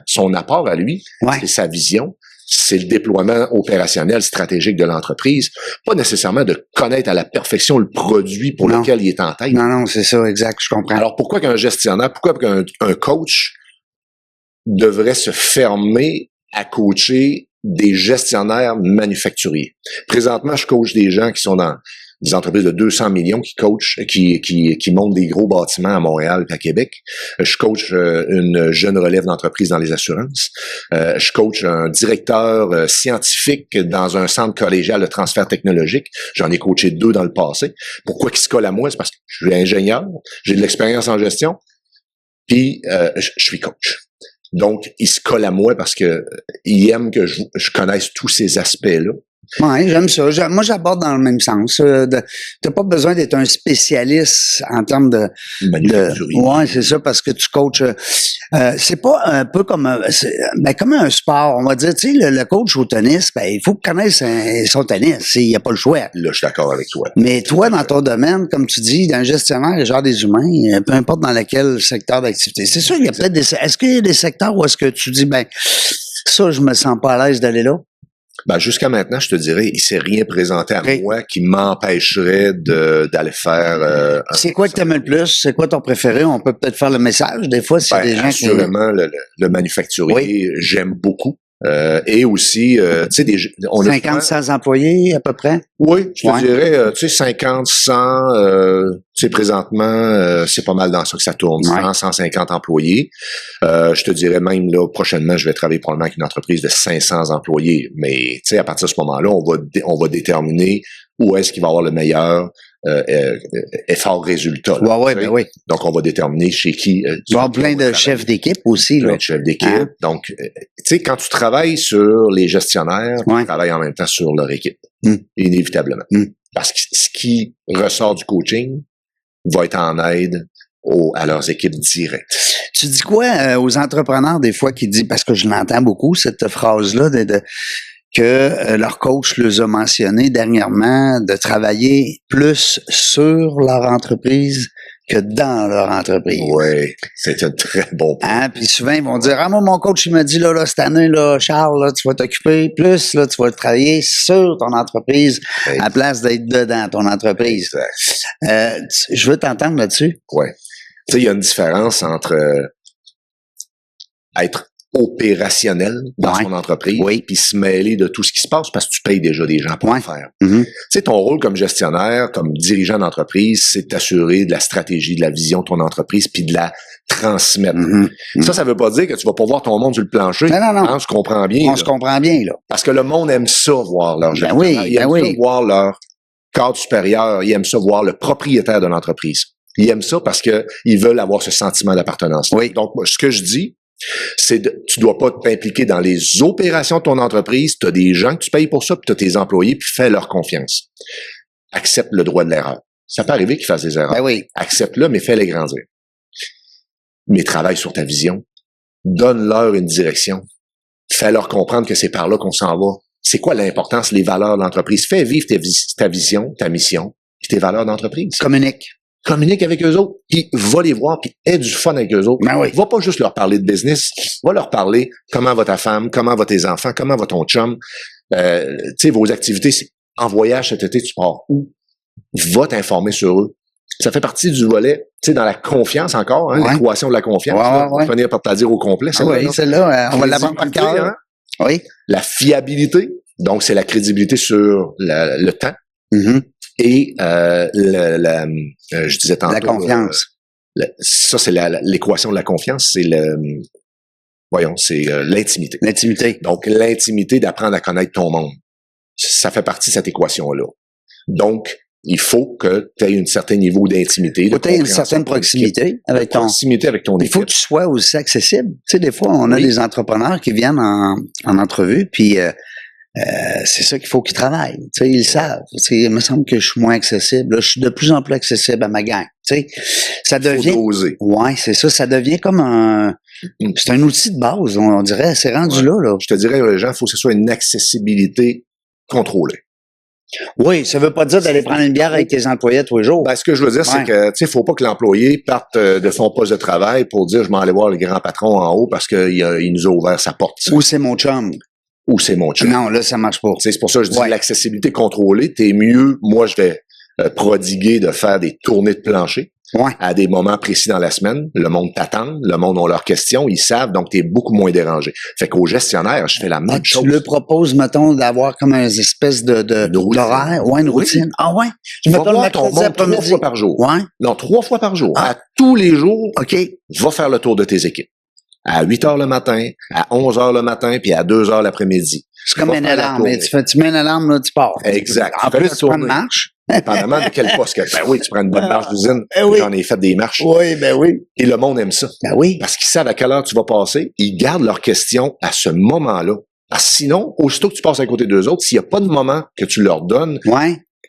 son apport à lui, c'est sa vision, c'est le déploiement opérationnel stratégique de l'entreprise, pas nécessairement de connaître à la perfection le produit pour lequel il est en tête. Non, c'est ça, exact, je comprends. Alors, pourquoi qu'un gestionnaire, pourquoi qu'un coach devrait se fermer à coacher des gestionnaires manufacturiers? Présentement, je coach des gens qui sont dans des entreprises de 200 millions qui coachent, qui montent des gros bâtiments à Montréal et à Québec. Je coach une jeune relève d'entreprise dans les assurances. Je coach un directeur scientifique dans un centre collégial de transfert technologique. J'en ai coaché 2 dans le passé. Pourquoi qu'ils se collent à moi? C'est parce que je suis ingénieur, j'ai de l'expérience en gestion, puis je suis coach. Donc, ils se collent à moi parce que ils aiment que je connaisse tous ces aspects-là Oui, j'aime ça. Moi, j'aborde dans le même sens. T'as pas besoin d'être un spécialiste en termes de ouais, c'est ça, parce que tu coaches. C'est pas un peu comme comme un sport. On va dire, tu sais, le coach au tennis, il faut connaître son tennis. Il n'y a pas le choix. Là, je suis d'accord avec toi. Mais toi, dans ton domaine, comme tu dis, d'un gestionnaire et genre des humains, peu importe dans lequel secteur d'activité. C'est sûr, il y a peut-être est-ce qu'il y a des secteurs où est-ce que tu dis, ça, je me sens pas à l'aise d'aller là? Jusqu'à maintenant, je te dirais, il s'est rien présenté à moi qui m'empêcherait d'aller faire. C'est quoi que tu aimes le plus? C'est quoi ton préféré? On peut peut-être faire le message. Des fois, c'est des gens qui... Assurément, le manufacturier, j'aime beaucoup. Et aussi, tu sais, on 50, 100 employés, à peu près? Oui, je te dirais, tu sais, 50, 100, tu sais, présentement, c'est pas mal dans ça que ça tourne, 100, 150 employés. Je te dirais même, là, prochainement, je vais travailler probablement avec une entreprise de 500 employés. Mais, tu sais, à partir de ce moment-là, on va déterminer où est-ce qu'il va y avoir le meilleur effort résultat. Oui. Donc, on va déterminer chez qui. Il va y avoir plein de chefs d'équipe aussi. Plein de chefs d'équipe. Donc, tu sais, quand tu travailles sur les gestionnaires, tu travailles en même temps sur leur équipe. Inévitablement. Parce que ce qui ressort du coaching va être en aide à leurs équipes directes. Tu dis quoi aux entrepreneurs des fois qui disent, parce que je l'entends beaucoup, cette phrase-là que leur coach les a mentionné dernièrement, de travailler plus sur leur entreprise que dans leur entreprise. Oui, c'est un très bon point. Puis souvent, ils vont dire, moi, mon coach, il m'a dit, là, cette année, là, Charles, là, tu vas t'occuper plus, là, tu vas travailler sur ton entreprise à la place d'être dedans ton entreprise. Je veux t'entendre là-dessus. Oui. Tu sais, il y a une différence entre être opérationnel dans son entreprise, puis se mêler de tout ce qui se passe parce que tu payes déjà des gens pour le faire. Tu sais, ton rôle comme gestionnaire, comme dirigeant d'entreprise, c'est t'assurer de la stratégie, de la vision de ton entreprise, puis de la transmettre. Ça veut pas dire que tu vas pas voir ton monde sur le plancher. Non. On se comprend bien. On se comprend bien, là. Parce que le monde aime ça, voir leur gestionnaire. Ils aiment ça voir leur cadre supérieur. Ils aiment ça voir le propriétaire de l'entreprise. Ils aiment ça parce que ils veulent avoir ce sentiment d'appartenance. Donc, ce que je dis, c'est tu dois pas t'impliquer dans les opérations de ton entreprise, tu as des gens que tu payes pour ça, puis tu as tes employés, puis fais leur confiance. Accepte le droit de l'erreur. Ça peut arriver qu'ils fassent des erreurs. Accepte-le, mais fais-les grandir. Mais travaille sur ta vision. Donne-leur une direction. Fais-leur comprendre que c'est par là qu'on s'en va. C'est quoi l'importance, les valeurs de l'entreprise? Fais vivre ta vision, ta mission, puis tes valeurs d'entreprise. Communique avec eux autres, puis va les voir, puis aie du fun avec eux autres. Va pas juste leur parler de business, va leur parler comment va ta femme, comment va tes enfants, comment va ton chum, tu sais, vos activités. En voyage cet été, tu pars où? Va t'informer sur eux. Ça fait partie du volet, tu sais, dans la confiance encore, l'équation de la confiance. On va finir par te la dire au complet. Celle-là, on va l'apprendre par cœur. La fiabilité, donc c'est la crédibilité sur le temps. Et je disais tantôt... La confiance. Ça, c'est l'équation de la confiance, c'est l'intimité. L'intimité. Donc, l'intimité d'apprendre à connaître ton monde. Ça fait partie de cette équation-là. Donc, il faut que tu aies un certain niveau d'intimité. Il faut que tu aies une certaine proximité avec ton équipe. Il faut que tu sois aussi accessible. Tu sais, des fois, on a des entrepreneurs qui viennent en entrevue, puis... c'est ça qu'il faut qu'ils travaillent. Tu sais, ils le savent. Tu sais, il me semble que je suis moins accessible. Là, je suis de plus en plus accessible à ma gang. Tu sais, ça devient. Faut doser. Ouais, c'est ça. Ça devient comme c'est un outil de base. On dirait. C'est rendu là. Je te dirais, les gens, il faut que ce soit une accessibilité contrôlée. Oui, ça veut pas dire d'aller prendre une bière avec tes employés tous les jours. Ce que je veux dire, c'est que, tu sais, faut pas que l'employé parte de son poste de travail pour dire, je m'en aller voir le grand patron en haut parce qu'il nous a ouvert sa porte. Ou c'est mon chum. Non, là, ça marche pas. C'est pour ça que je dis l'accessibilité contrôlée. T'es mieux, moi, je vais prodiguer de faire des tournées de plancher à des moments précis dans la semaine. Le monde t'attend, le monde a leurs questions, ils savent, donc t'es beaucoup moins dérangé. Fait qu'au gestionnaire, je fais la même chose. Tu le proposes, mettons, d'avoir comme une espèce d'horaire, une routine. Tu vas voir ton monde 3 fois par jour. Non, 3 fois par jour. À tous les jours, va faire le tour de tes équipes. À 8 heures le matin, à 11 heures le matin, puis à 2 heures l'après-midi. C'est comme une alarme. Tu mets une alarme, là, tu pars. Exact. En plus, tu prends une marche. Dépendamment de quel poste. Tu prends une bonne marche d'usine. J'en ai fait des marches. Et le monde aime ça. Parce qu'ils savent à quelle heure tu vas passer. Ils gardent leurs questions à ce moment-là. Parce que sinon, aussitôt que tu passes à côté d'eux autres, s'il n'y a pas de moment que tu leur donnes,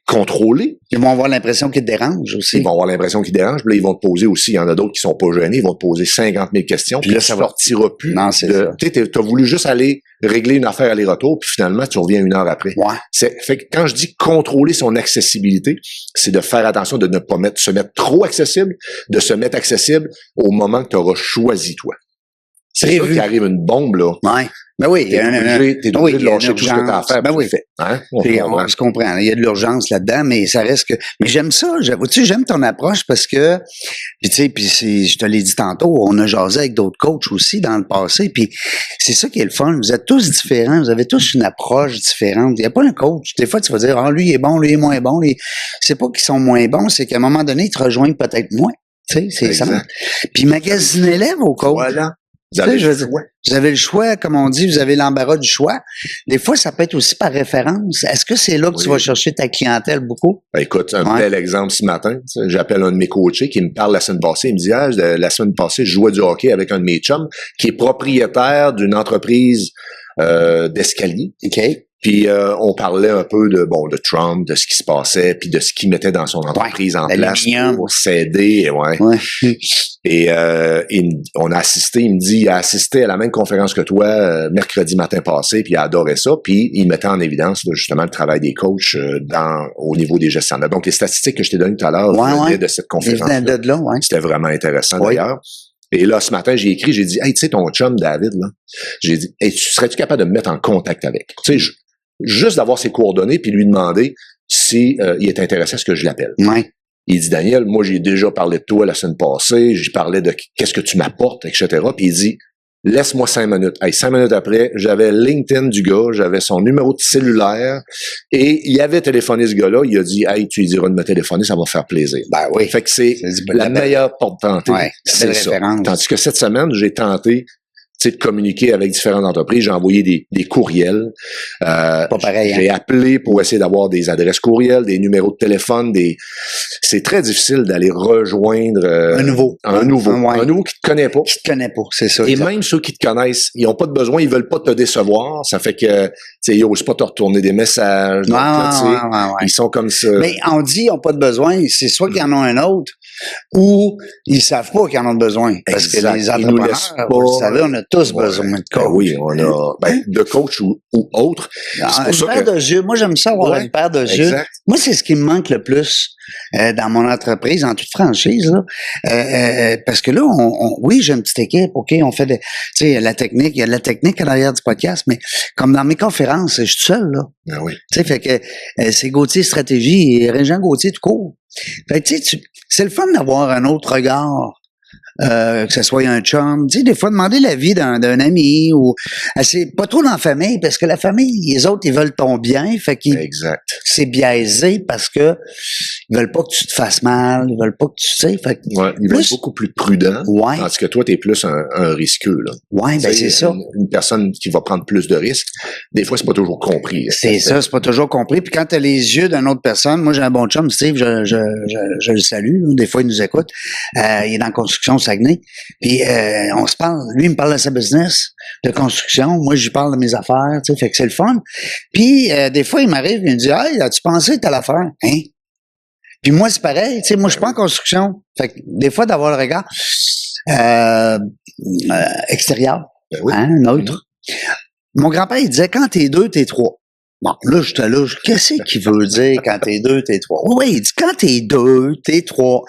contrôler. Ils vont avoir l'impression qu'ils te dérangent aussi. Ils vont avoir l'impression qu'ils dérangent. Puis là, ils vont te poser aussi, il y en a d'autres qui sont pas gênés, ils vont te poser 50 000 questions. Puis là, ça sortira plus. Non, c'est ça. Tu sais, t'as voulu juste aller régler une affaire aller-retour, puis finalement, tu reviens 1 heure après. Fait que quand je dis contrôler son accessibilité, c'est de faire attention de ne pas se mettre trop accessible, de se mettre accessible au moment que tu auras choisi, toi. C'est ça qui arrive une bombe, là. Ben oui, t'es obligé de lâcher tout ce que t'as à faire. Ben oui. Hein? On se comprend. Il y a de l'urgence là-dedans, mais ça reste que. Mais j'aime ça. Tu sais, j'aime ton approche parce que. Puis tu sais, je te l'ai dit tantôt, on a jasé avec d'autres coachs aussi dans le passé. Puis c'est ça qui est le fun. Vous êtes tous différents. Vous avez tous une approche différente. Il n'y a pas un coach. Des fois, tu vas dire, lui il est bon, lui il est moins bon. C'est pas qu'ils sont moins bons, c'est qu'à un moment donné, ils te rejoignent peut-être moins. Tu sais, c'est ça. Puis magasinez-les vos coachs. Voilà. Vous avez le choix, comme on dit, vous avez l'embarras du choix. Des fois, ça peut être aussi par référence. Est-ce que c'est là que tu vas chercher ta clientèle beaucoup? Ben, écoute, un bel exemple ce matin. J'appelle un de mes coachés qui me parle la semaine passée. Il me dit, la semaine passée, je jouais du hockey avec un de mes chums qui est propriétaire d'une entreprise d'escalier. OK. Puis on parlait un peu de Trump, de ce qui se passait, puis de ce qu'il mettait dans son entreprise en place pour s'aider. Et on a assisté, il me dit, il a assisté à la même conférence que toi mercredi matin passé, puis il a adoré ça, puis il mettait en évidence là, justement le travail des coachs au niveau des gestionnaires. Donc les statistiques que je t'ai données tout à l'heure venaient de cette conférence. C'était vraiment intéressant d'ailleurs. Et là, ce matin, j'ai écrit, j'ai dit, hey, tu sais, ton chum David, là, j'ai dit, hey, serais-tu capable de me mettre en contact avec? Tu sais, juste d'avoir ses coordonnées puis lui demander si il est intéressé à ce que je l'appelle. Il dit, Daniel, moi, j'ai déjà parlé de toi la semaine passée, j'ai parlé de qu'est-ce que tu m'apportes, etc. Puis il dit, laisse-moi 5 minutes. Hey, 5 minutes après, j'avais LinkedIn du gars, j'avais son numéro de cellulaire et il avait téléphoné ce gars-là. Il a dit, hey, tu lui diras de me téléphoner, ça va me faire plaisir. Ben oui. Fait que c'est la meilleure porte d'entrée. C'est ça. Tandis que cette semaine, j'ai tenté de communiquer avec différentes entreprises. J'ai envoyé des courriels. Pas pareil, j'ai appelé pour essayer d'avoir des adresses courriels, des numéros de téléphone, c'est très difficile d'aller rejoindre un nouveau qui te connaît pas. Qui te connaît pas, c'est ça. Et même ceux qui te connaissent, ils ont pas de besoin, ils veulent pas te décevoir. Ça fait que ils osent pas te retourner des messages. Donc, ils sont comme ça. Mais on dit ils ont pas de besoin, c'est soit qu'ils en ont un autre ou ils savent pas qu'ils en ont besoin. Parce que les entrepreneurs, vous savez, on a tous besoin de coach. Oui, on a de coach ou autre. Une paire de yeux. Moi, j'aime ça avoir une paire de yeux. Moi, c'est ce qui me manque le plus dans mon entreprise, en toute franchise. Là. Parce que là, oui, j'ai une petite équipe, OK, on fait tu sais, la technique, il y a de la technique à l'arrière du podcast, mais comme dans mes conférences, je suis seul, là. Ben oui. Tu sais, fait que c'est Gauthier Stratégie et Régent Gauthier tout court. Fait que tu sais, c'est le fun d'avoir un autre regard. Que ce soit un chum, tu sais, des fois demander l'avis d'un ami ou c'est pas trop dans la famille parce que la famille, les autres ils veulent ton bien, fait qu'ils c'est biaisé parce que ils veulent pas que tu te fasses mal, ils veulent pas que tu sais, fait ils veulent être beaucoup plus prudents, tandis que toi t'es plus un risqueux là. Ouais, ben c'est ça. Une personne qui va prendre plus de risques, des fois c'est pas toujours compris. C'est ça, c'est pas toujours compris. Puis quand t'as les yeux d'une autre personne, moi j'ai un bon chum, Steve, je le salue, des fois il nous écoute, il est dans la construction Saguenay. Puis on se parle, lui il me parle de sa business de construction, moi je lui parle de mes affaires, tu sais, fait que c'est le fun. Puis des fois il m'arrive, il me dit "Hey, as-tu pensé à l'affaire?" Hein? Puis moi c'est pareil, tu sais, moi je suis pas en construction. Fait que des fois d'avoir le regard extérieur, neutre. Mon grand-père il disait quand t'es 2, t'es 3. Bon, là, j'étais là, qu'est-ce qu'il veut dire quand t'es 2, t'es 3? Oui, il dit quand t'es 2, t'es 3.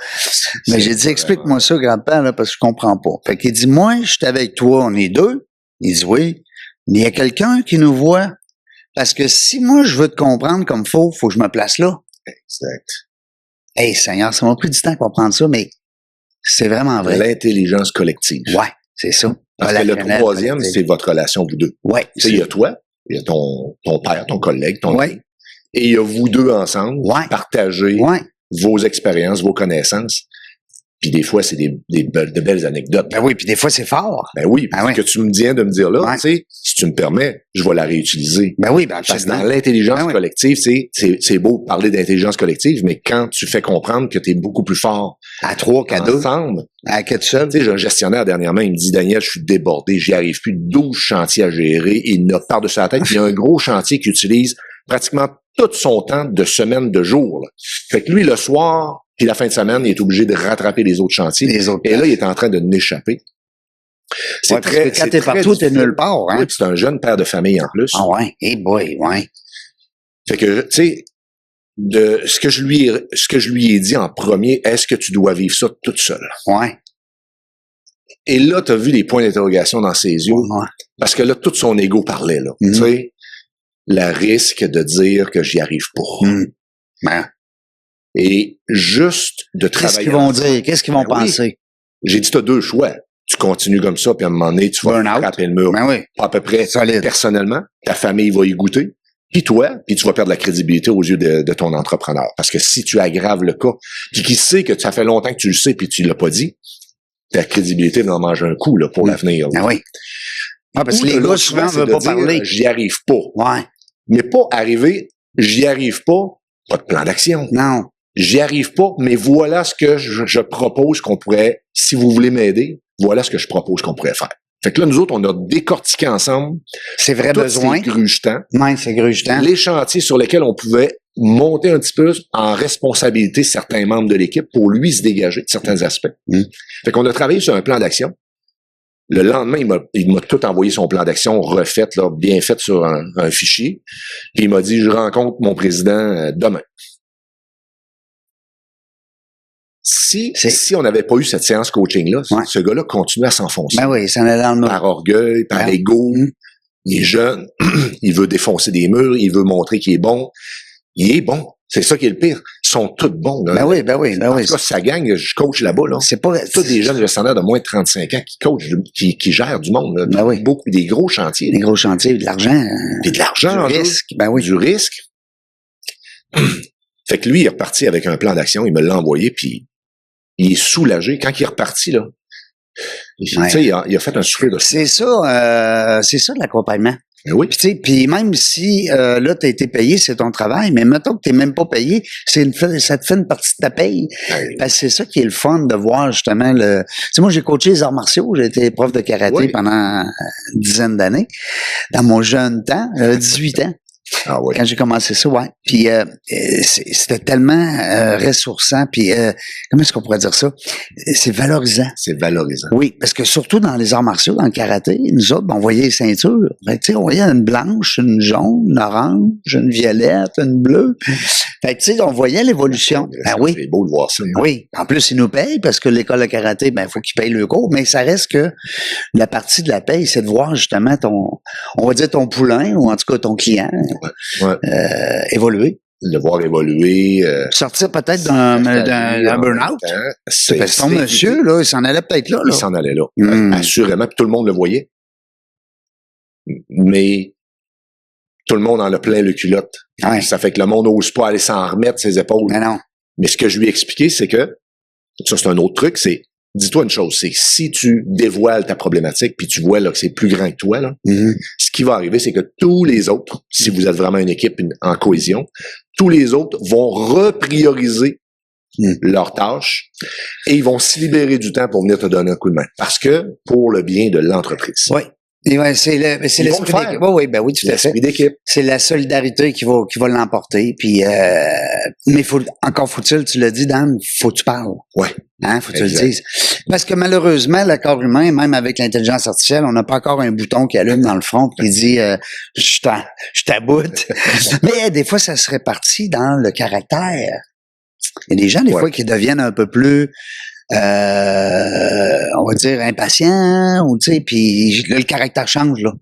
Mais j'ai dit, explique-moi ça, grand-père, là, parce que je comprends pas. Fait qu'il dit, moi, je suis avec toi, on est 2. Il dit, oui. Mais il y a quelqu'un qui nous voit. Parce que si moi, je veux te comprendre comme faut que je me place là. Exact. Hey, Seigneur, ça m'a pris du temps à comprendre ça, mais c'est vraiment vrai. L'intelligence collective. Ouais, c'est ça. Parce que le troisième, c'est votre relation, vous deux. Ouais. Tu sais, il y a toi. Il y a ton père, ton collègue, ton ami. Et il y a vous deux ensemble, partagez vos expériences, vos connaissances. Puis des fois, c'est de belles anecdotes. Ben oui, puis des fois, c'est fort. Ben oui, ce que tu me viens de me dire là, tu sais, si tu me permets, je vais la réutiliser. Ben oui, parce que dans l'intelligence collective, c'est beau de parler d'intelligence collective, mais quand tu fais comprendre que tu es beaucoup plus fort à 3 qu'à 2, ensemble, à 4 seul. Tu sais, j'ai un gestionnaire dernièrement, il me dit, Daniel, je suis débordé, j'y arrive plus, 12 chantiers à gérer, il n'a par-dessus la tête, il y a un gros chantier qui utilise pratiquement tout son temps de semaine, de jour. Là. Fait que lui, le soir, puis la fin de semaine, il est obligé de rattraper les autres chantiers. Et là, il est en train de n'échapper. C'est très, parce que quand t'es partout, t'es nulle part, hein. Oui, c'est un jeune père de famille en plus. Ah ouais, hey boy, ouais. Fait que, tu sais, ce que je lui ai dit en premier, est-ce que tu dois vivre ça toute seule? Ouais. Et là, t'as vu les points d'interrogation dans ses yeux. Ouais. Parce que là, tout son ego parlait, là. Tu sais, le risque de dire que j'y arrive pas. Ben. Et juste de travailler. Qu'est-ce qu'ils vont dire? Qu'est-ce qu'ils vont penser? Oui. J'ai dit, t'as 2 choix. Tu continues comme ça, puis à un moment donné, tu vas frapper le mur. Ben oui. À peu près. Solide. Personnellement, ta famille va y goûter. Puis toi, puis tu vas perdre la crédibilité aux yeux de ton entrepreneur. Parce que si tu aggraves le cas, puis qui sait que ça fait longtemps que tu le sais, puis tu l'as pas dit, ta crédibilité va en manger un coup là, pour l'avenir. Ah oui. Ah, parce que les gars, souvent, veulent pas parler. J'y arrive pas. Ouais. Mais pas arriver, j'y arrive pas de plan d'action. Non. J'y arrive pas, mais voilà ce que je propose qu'on pourrait, si vous voulez m'aider, voilà ce que je propose qu'on pourrait faire. Fait que là, nous autres, on a décortiqué ensemble. C'est vrai besoin. C'est grugetant. Ouais, c'est grugetant. Les chantiers sur lesquels on pouvait monter un petit peu en responsabilité certains membres de l'équipe pour lui se dégager de certains aspects. Fait qu'on a travaillé sur un plan d'action. Le lendemain, il m'a tout envoyé son plan d'action refait, là, bien fait sur un fichier. Puis il m'a dit, je rencontre mon président demain. Si on n'avait pas eu cette séance coaching-là, ce gars-là continuait à s'enfoncer. Ben oui, ça en allait dans le mur. Par orgueil, par ego. Il est jeune, il veut défoncer des murs, il veut montrer qu'il est bon. Il est bon. C'est ça qui est le pire. Ils sont tous bons. Là. Ben oui, ben oui, ben oui. En tout cas, ça gagne, je coach là-bas. Là. C'est pas... tous des jeunes gestionnaires de moins de 35 ans qui coachent, qui gèrent du monde. Là. Ben oui. Beaucoup, des gros chantiers. Des gros chantiers, de l'argent. Et de l'argent. Du risque. Ben oui. Du risque. Fait que lui, il est reparti avec un plan d'action, il me l'a envoyé, puis il est soulagé. Quand il est reparti, là, tu sais, il a fait un souffle de... C'est ça de l'accompagnement. Ben oui. Puis tu sais, puis même si là t'as été payé, c'est ton travail, mais mettons que t'es même pas payé, ça te fait une partie de ta paye. Parce que c'est ça qui est le fun de voir justement le. Tu sais, moi j'ai coaché les arts martiaux, j'ai été prof de karaté pendant une dizaine d'années, dans mon jeune temps, 18 ans. Ah ouais. Quand j'ai commencé ça, ouais. Puis c'était tellement ressourçant, puis comment est-ce qu'on pourrait dire ça? C'est valorisant. C'est valorisant. Oui, parce que surtout dans les arts martiaux, dans le karaté, nous autres, on voyait les ceintures. Fait que, tu sais, on voyait une blanche, une jaune, une orange, une violette, une bleue. Fait que, tu sais, on voyait l'évolution. Ben oui. C'est beau de voir ça. Hein? Oui. En plus, ils nous payent parce que l'école de karaté, ben, il faut qu'ils payent le cours. Mais ça reste que la partie de la paye, c'est de voir justement on va dire ton poulain, ou en tout cas ton client, évoluer. Le voir évoluer. Sortir peut-être d'un burn-out. C'est son monsieur, là, il s'en allait peut-être là. Il s'en allait là. Assurément, puis tout le monde le voyait. Mais tout le monde en a plein le culotte. Ouais. Ça fait que le monde n'ose pas aller s'en remettre ses épaules. Mais non. Mais ce que je lui ai expliqué, c'est que, ça c'est un autre truc, c'est, dis-toi une chose, c'est que si tu dévoiles ta problématique, puis tu vois là que c'est plus grand que toi, là, ce qui va arriver, c'est que tous les autres, si vous êtes vraiment une équipe en cohésion, tous les autres vont reprioriser leurs tâches et ils vont se libérer du temps pour venir te donner un coup de main. Parce que pour le bien de l'entreprise. Oui. Et ouais, c'est l'esprit d'équipe. Oui, ben oui, tout à fait. L'esprit d'équipe. C'est la solidarité qui va l'emporter. Puis, mais faut-il, tu l'as dit, Dan, faut que tu parles. Ouais. Hein, faut que tu le dises. Parce que malheureusement, le corps humain, même avec l'intelligence artificielle, on n'a pas encore un bouton qui allume dans le front qui dit je t'aboute. Mais des fois, ça se répartit dans le caractère. Il y a des gens, des fois, qui deviennent un peu plus on va dire impatient, ou tu sais, puis là, le caractère change, là.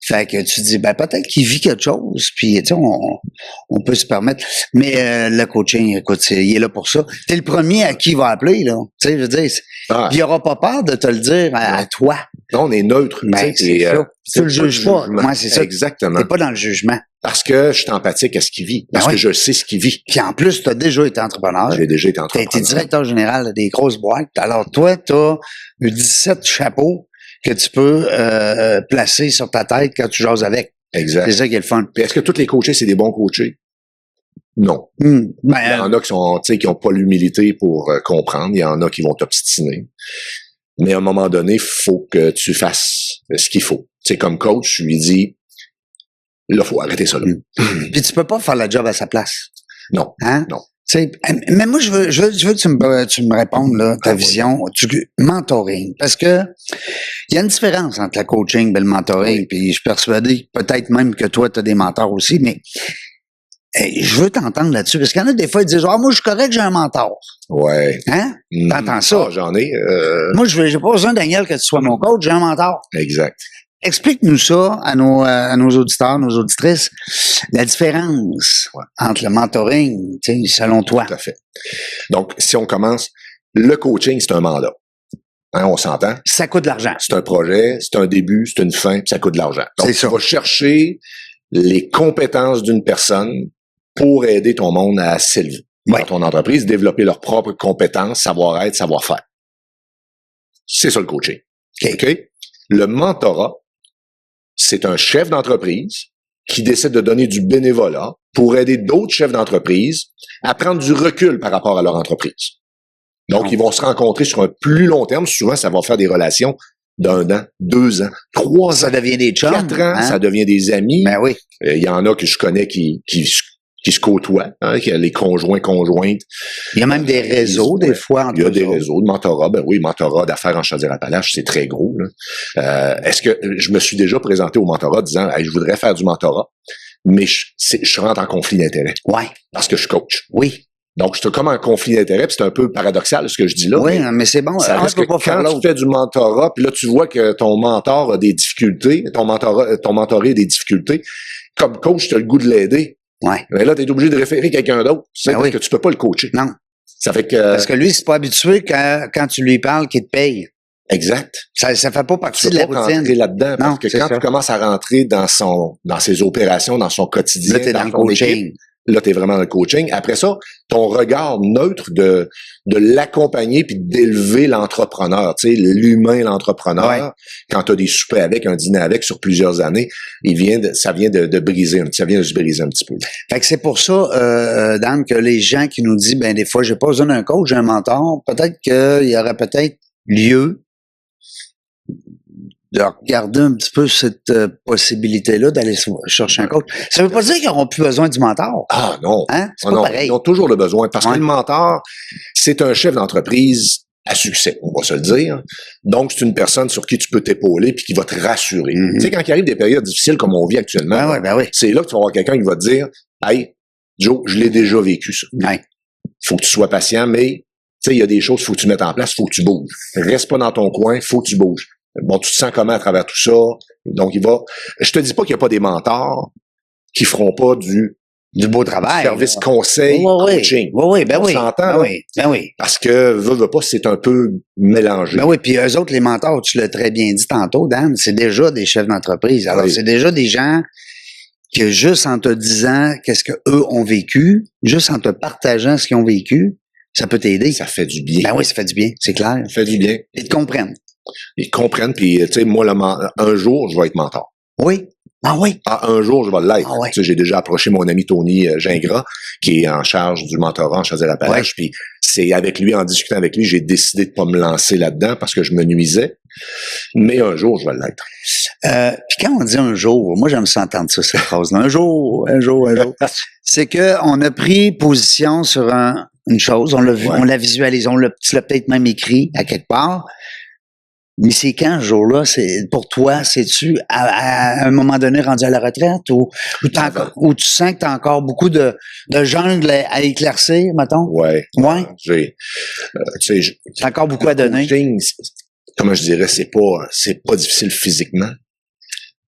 Fait que tu te dis, ben peut-être qu'il vit quelque chose, puis tu sais, on peut se permettre. Mais le coaching, écoute, il est là pour ça. T'es le premier à qui il va appeler, là. Tu sais, je veux dire, il aura pas peur de te le dire à toi. Non, on est neutre. Mais c'est ça. Tu le juges pas. Moi, c'est ça. Exactement. T'es pas dans le jugement. Parce que je suis empathique à ce qu'il vit. Parce que je sais ce qu'il vit. Puis en plus, tu as déjà été entrepreneur. J'ai déjà été entrepreneur. Tu as été directeur général des grosses boîtes. Alors toi, tu as eu 17 chapeaux que tu peux placer sur ta tête quand tu jases avec. Exact. C'est ça qui est le fun. Puis est-ce que tous les coachés, c'est des bons coachés? Non. Ben, il y en a qui ont pas l'humilité pour comprendre. Il y en a qui vont t'obstiner. Mais à un moment donné, il faut que tu fasses ce qu'il faut. Tu sais, comme coach, je lui dis, là, faut arrêter ça là. Puis tu peux pas faire la job à sa place. Non. Hein? Non. T'sais, mais moi, je veux que tu me répondes, là, ta vision du mentoring. Parce que il y a une différence entre le coaching et le mentoring. Puis je suis persuadé, peut-être même que toi, tu as des mentors aussi, mais je veux t'entendre là-dessus. Parce qu'il y en a des fois, ils disent, moi, je suis correct, j'ai un mentor. Ouais. Hein? T'entends ça? J'en ai. Moi, j'ai pas besoin, Daniel, que tu sois mon coach, j'ai un mentor. Exact. Explique-nous ça à nos auditeurs, nos auditrices, la différence entre le mentoring, selon toi. Tout à fait. Donc, si on commence, le coaching, c'est un mandat. Hein, on s'entend? Ça coûte de l'argent. C'est un projet, c'est un début, c'est une fin, puis ça coûte de l'argent. Donc, tu vas chercher les compétences d'une personne pour aider ton monde à s'élever. Dans ton entreprise, développer leurs propres compétences, savoir-être, savoir-faire. C'est ça le coaching. OK? Le mentorat, c'est un chef d'entreprise qui décide de donner du bénévolat pour aider d'autres chefs d'entreprise à prendre du recul par rapport à leur entreprise. Donc, ils vont se rencontrer sur un plus long terme. Souvent, ça va faire des relations d'1 an, 2 ans, 3 ans. Ça devient des chums. 4 ans, ça devient des amis. Ben oui. Il y en a que je connais qui se côtoient, qui a les conjointes. Il y a même des réseaux, des fois. Il y a des réseaux de mentorat. Ben oui, mentorat d'affaires en Chaudière-Appalaches, c'est très gros. Là. Est-ce que je me suis déjà présenté au mentorat disant, je voudrais faire du mentorat, mais je rentre en conflit d'intérêts. Ouais. Parce que je coach. Oui. Donc, c'est comme un conflit d'intérêts, puis c'est un peu paradoxal ce que je dis là. Oui, mais c'est bon. Ça reste que quand tu fais du mentorat, puis là, tu vois que ton mentor a des difficultés, ton mentoré a des difficultés, comme coach, tu as le goût de l'aider. Ouais. Mais là, tu es obligé de référer quelqu'un d'autre. C'est parce que tu peux pas le coacher. Non. Ça fait que... Parce que lui, c'est pas habitué quand tu lui parles qu'il te paye. Exact. Ça fait pas partie de la routine. Rentrer là-dedans, parce que quand tu commences à rentrer dans ses opérations, dans son quotidien, là, t'es dans le coaching. Là, tu es vraiment dans le coaching. Après ça, ton regard neutre de l'accompagner puis d'élever l'entrepreneur, tu sais, l'humain, l'entrepreneur, quand tu as des soupers avec, un dîner avec sur plusieurs années, ça vient de briser, ça vient de se briser un petit peu. Fait que c'est pour ça, Dan, que les gens qui nous disent, des fois, j'ai pas besoin d'un coach, j'ai un mentor, peut-être qu'il y aurait peut-être lieu de regarder un petit peu cette possibilité-là d'aller chercher un coach. Ça veut pas dire qu'ils n'auront plus besoin du mentor. Ah non. Hein? C'est pas pareil. Ils ont toujours le besoin. Parce que le mentor, c'est un chef d'entreprise à succès, on va se le dire. Donc, c'est une personne sur qui tu peux t'épauler puis qui va te rassurer. Tu sais, quand il arrive des périodes difficiles comme on vit actuellement, c'est là que tu vas avoir quelqu'un qui va te dire, « Hey, Joe, je l'ai déjà vécu, ça. Faut que tu sois patient, mais tu sais, il y a des choses qu'il faut que tu mettes en place, il faut que tu bouges. Reste pas dans ton coin, il faut que tu bouges. Bon, tu te sens comment à travers tout ça? Donc, je te dis pas qu'il n'y a pas des mentors qui feront pas du beau travail. Service conseil, coaching. Oui, on s'entend. Ben oui. Parce que, veux pas, c'est un peu mélangé. Ben oui, puis eux autres, les mentors, tu l'as très bien dit tantôt, Dan, c'est déjà des chefs d'entreprise. Alors, c'est déjà des gens que juste en te disant qu'est-ce qu'eux ont vécu, juste en te partageant ce qu'ils ont vécu, ça peut t'aider. Ça fait du bien. Ben oui, ça fait du bien, c'est clair. Ça fait du bien. Ils te comprennent. Ils comprennent, puis tu sais, moi, un jour, je vais être mentor. Oui. Ah oui? Un jour, je vais l'être. Ah ouais. Tu sais, j'ai déjà approché mon ami Tony Gingras, qui est en charge du mentorat en Chaudière-Appalaches, puis c'est avec lui, en discutant avec lui, j'ai décidé de pas me lancer là-dedans parce que je me nuisais. Mais un jour, je vais l'être. Puis quand on dit un jour, moi, j'aime ça entendre ça, cette phrase-là. Un jour. C'est que on a pris position sur une chose, on l'a vu, on l'a visualisé, tu l'as peut-être même écrit à quelque part. Mais c'est quand, ce jour-là, pour toi, c'est-tu à un moment donné rendu à la retraite ou tu sens que tu as encore beaucoup de jungle à éclaircir, mettons? Ouais. Tu as encore beaucoup à donner. Comment je dirais, c'est pas difficile physiquement.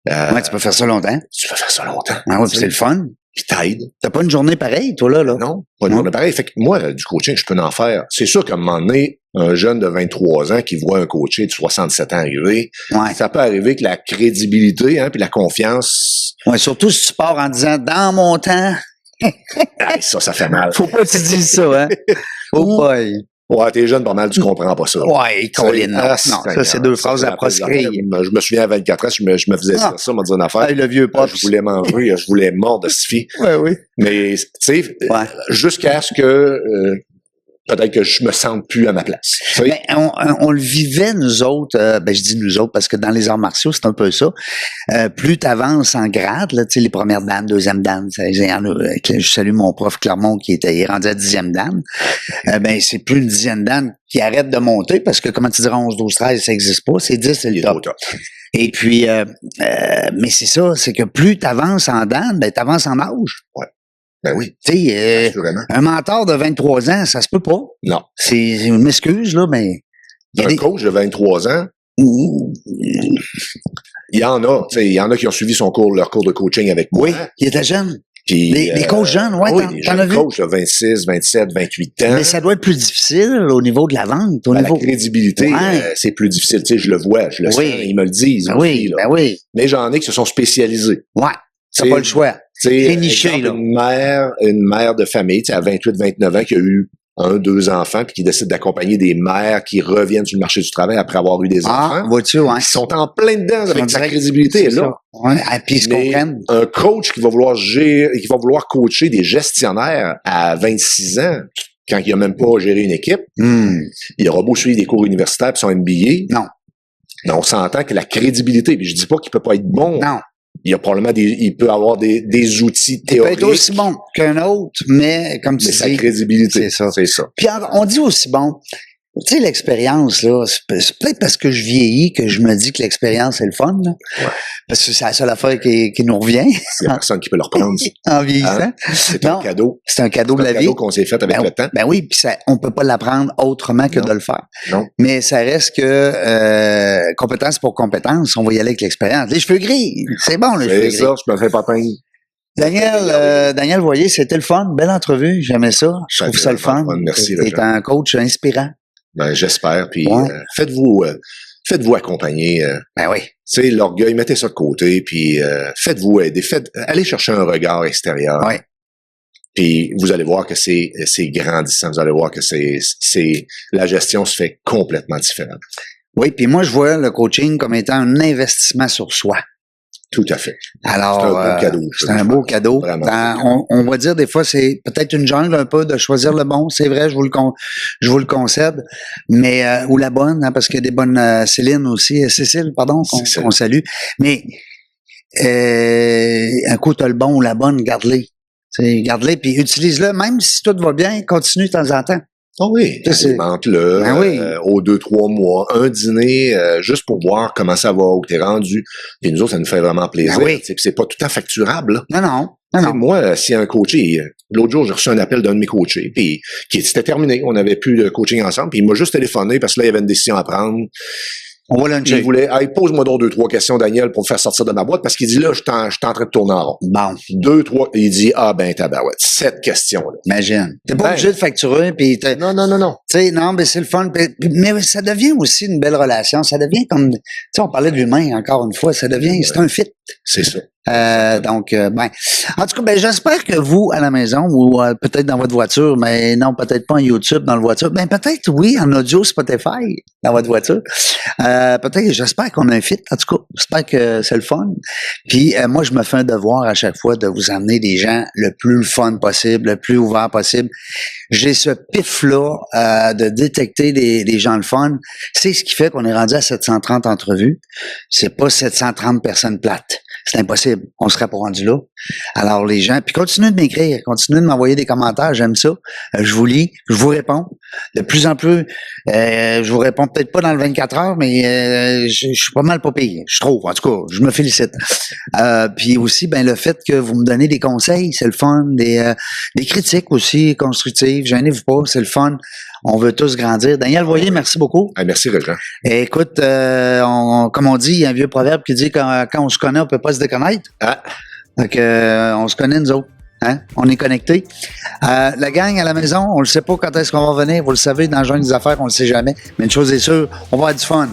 Tu peux faire ça longtemps. Tu peux faire ça longtemps. Ah oui, c'est le fun. qui t'aide. T'as pas une journée pareille, toi, là? Non, pas une journée pareille. Fait que moi, du coaching, je peux en faire. C'est sûr qu'à un moment donné, un jeune de 23 ans qui voit un coaché de 67 ans arriver, ça peut arriver que la crédibilité, puis la confiance... Ouais, surtout si tu pars en disant « dans mon temps ». Ça fait mal. Faut pas que tu dises ça, hein? Oh boy. Ouais, t'es jeune, pas mal, tu comprends pas ça. Ouais, Colin, non, ça, c'est deux phrases à proscrire. Je me souviens à 24 ans, je me faisais dire ça, m'a dit une affaire. Le vieux pote. Je voulais manger, je voulais mordre de ce fille. Oui. Mais, tu sais, jusqu'à ce que, peut-être que je me sente plus à ma place. Ben, on le vivait, nous autres, je dis nous autres parce que dans les arts martiaux, c'est un peu ça. Plus tu avances en grade, là, tu sais, les premières dames, deuxième dames, je salue mon prof Clermont qui était rendu à 10e dame. C'est plus une 10e dame qui arrête de monter parce que, comment tu dirais, 11, 12, 13, ça n'existe pas. C'est 10, c'est le top. Et puis, mais c'est ça, c'est que plus tu avances en dame, tu avances en âge. Ouais. Ben oui. Tu sais, un mentor de 23 ans, ça se peut pas. Non. Je m'excuse, là, mais... Un coach de 23 ans, il y en a, tu sais, il y en a qui ont suivi leur cours de coaching avec moi. Oui, il était jeune. Puis, les coachs jeunes, t'en as vu? Les coachs de 26, 27, 28 ans. Mais ça doit être plus difficile au niveau de la vente. La crédibilité, c'est plus difficile. Tu sais, je le vois, je le sens, ils me le disent. Oui. Mais j'en ai qui se sont spécialisés. Ouais, t'as pas le choix. C'est niché, là. Une mère de famille, à 28, 29 ans, qui a eu 1, 2 enfants, puis qui décide d'accompagner des mères qui reviennent sur le marché du travail après avoir eu des enfants. Vois-tu, Ils sont en plein dedans avec sa crédibilité, là. Puis ils comprennent. Un coach qui va vouloir gérer, qui va vouloir coacher des gestionnaires à 26 ans, quand il a même pas géré une équipe, il aura beau suivre des cours universitaires puis son MBA. Non. Mais on s'entend que la crédibilité, puis je dis pas qu'il peut pas être bon. Non. Il y a probablement il peut avoir des outils théoriques. Il peut être aussi bon qu'un autre, mais comme tu dis. Mais sa crédibilité. C'est ça. Puis on dit aussi bon. Tu sais, l'expérience, là, c'est peut-être parce que je vieillis que je me dis que l'expérience, c'est le fun, là. Ouais. Parce que c'est la seule affaire qui nous revient. Il n'y a personne qui peut le reprendre. En vieillissant. Hein? C'est un cadeau. C'est un cadeau de la vie. C'est un cadeau qu'on s'est fait avec le temps. Ben oui, puis on peut pas l'apprendre autrement que de le faire. Non. Mais ça reste que compétence pour compétence, on va y aller avec l'expérience. Les cheveux gris, c'est bon, les cheveux gris. C'est ça, je me fais pas peindre. Daniel Voyer, c'était le fun. Belle entrevue, j'aimais ça. Je trouve ça le fun. Merci. T'es un coach inspirant. Ben, j'espère. Puis faites-vous accompagner. Ben oui. Tu sais, l'orgueil, mettez ça de côté, puis faites-vous aider. Allez chercher un regard extérieur. Oui. Puis vous allez voir que c'est grandissant. Vous allez voir que la gestion se fait complètement différente. Oui, puis moi, je vois le coaching comme étant un investissement sur soi. Tout à fait. Alors, c'est un beau cadeau. C'est un beau cadeau. On va dire des fois, c'est peut-être une jungle un peu de choisir le bon. C'est vrai, je vous le concède. Mais, ou la bonne, hein, parce qu'il y a des bonnes Céline aussi, Cécile, pardon, qu'on salue. Mais, un coup, t'as le bon ou la bonne, garde-les. Garde-les, puis utilise-le. Même si tout va bien, continue de temps en temps. Oh oui, alimente-le aux 2-3 mois, un dîner juste pour voir comment ça va, où t'es rendu. Et nous autres, ça nous fait vraiment plaisir. Oui. C'est pas tout le temps facturable. Là. Non. Moi, si un coaché, l'autre jour, j'ai reçu un appel d'un de mes coachés, puis c'était terminé, on n'avait plus de coaching ensemble, puis il m'a juste téléphoné parce que là, il y avait une décision à prendre. On va luncher. Il voulait, pose-moi donc 2-3 questions, Daniel, pour me faire sortir de ma boîte, parce qu'il dit, là, je suis en train de tourner en rond. Bon. 2-3, il dit, tabarouette, 7 questions, là. Imagine. T'es pas obligé de facturer, puis Non. Tu sais, non, mais c'est le fun. Mais ça devient aussi une belle relation. Ça devient comme, tu sais, on parlait de l'humain, encore une fois, c'est un fit. C'est ça. Donc, en tout cas, j'espère que vous, à la maison, ou peut-être dans votre voiture, mais non, peut-être pas en YouTube, dans la voiture, peut-être, oui, en audio Spotify, dans votre voiture. Peut-être, j'espère qu'on a un fit. En tout cas, j'espère que c'est le fun. Puis, moi, je me fais un devoir à chaque fois de vous amener des gens le plus fun possible, le plus ouvert possible. J'ai ce pif-là de détecter des gens le fun. C'est ce qui fait qu'on est rendu à 730 entrevues. C'est pas 730 personnes plates. C'est impossible. On serait pas rendu là. Alors, les gens, puis continuez de m'écrire, continuez de m'envoyer des commentaires, j'aime ça. Je vous lis, je vous réponds. De plus en plus, je vous réponds peut-être pas dans le 24 heures, mais je suis pas mal pas payé, je trouve. En tout cas, je me félicite. Puis aussi, le fait que vous me donnez des conseils, c'est le fun. Des critiques aussi constructives, gênez-vous pas, c'est le fun. On veut tous grandir. Daniel Voyer, merci beaucoup. Merci, Régent. Écoute, comme on dit, il y a un vieux proverbe qui dit que quand on se connaît, on peut pas se déconnaître. Ah. Donc, on se connaît, nous autres. Hein? On est connectés. La gang à la maison, on ne sait pas quand est-ce qu'on va venir. Vous le savez, dans le jungle des affaires, on ne le sait jamais. Mais une chose est sûre, on va avoir du fun.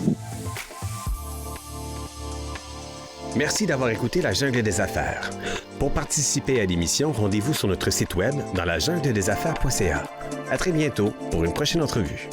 Merci d'avoir écouté La Jungle des Affaires. Pour participer à l'émission, rendez-vous sur notre site web dans lajungleDesAffaires.ca. À très bientôt pour une prochaine entrevue.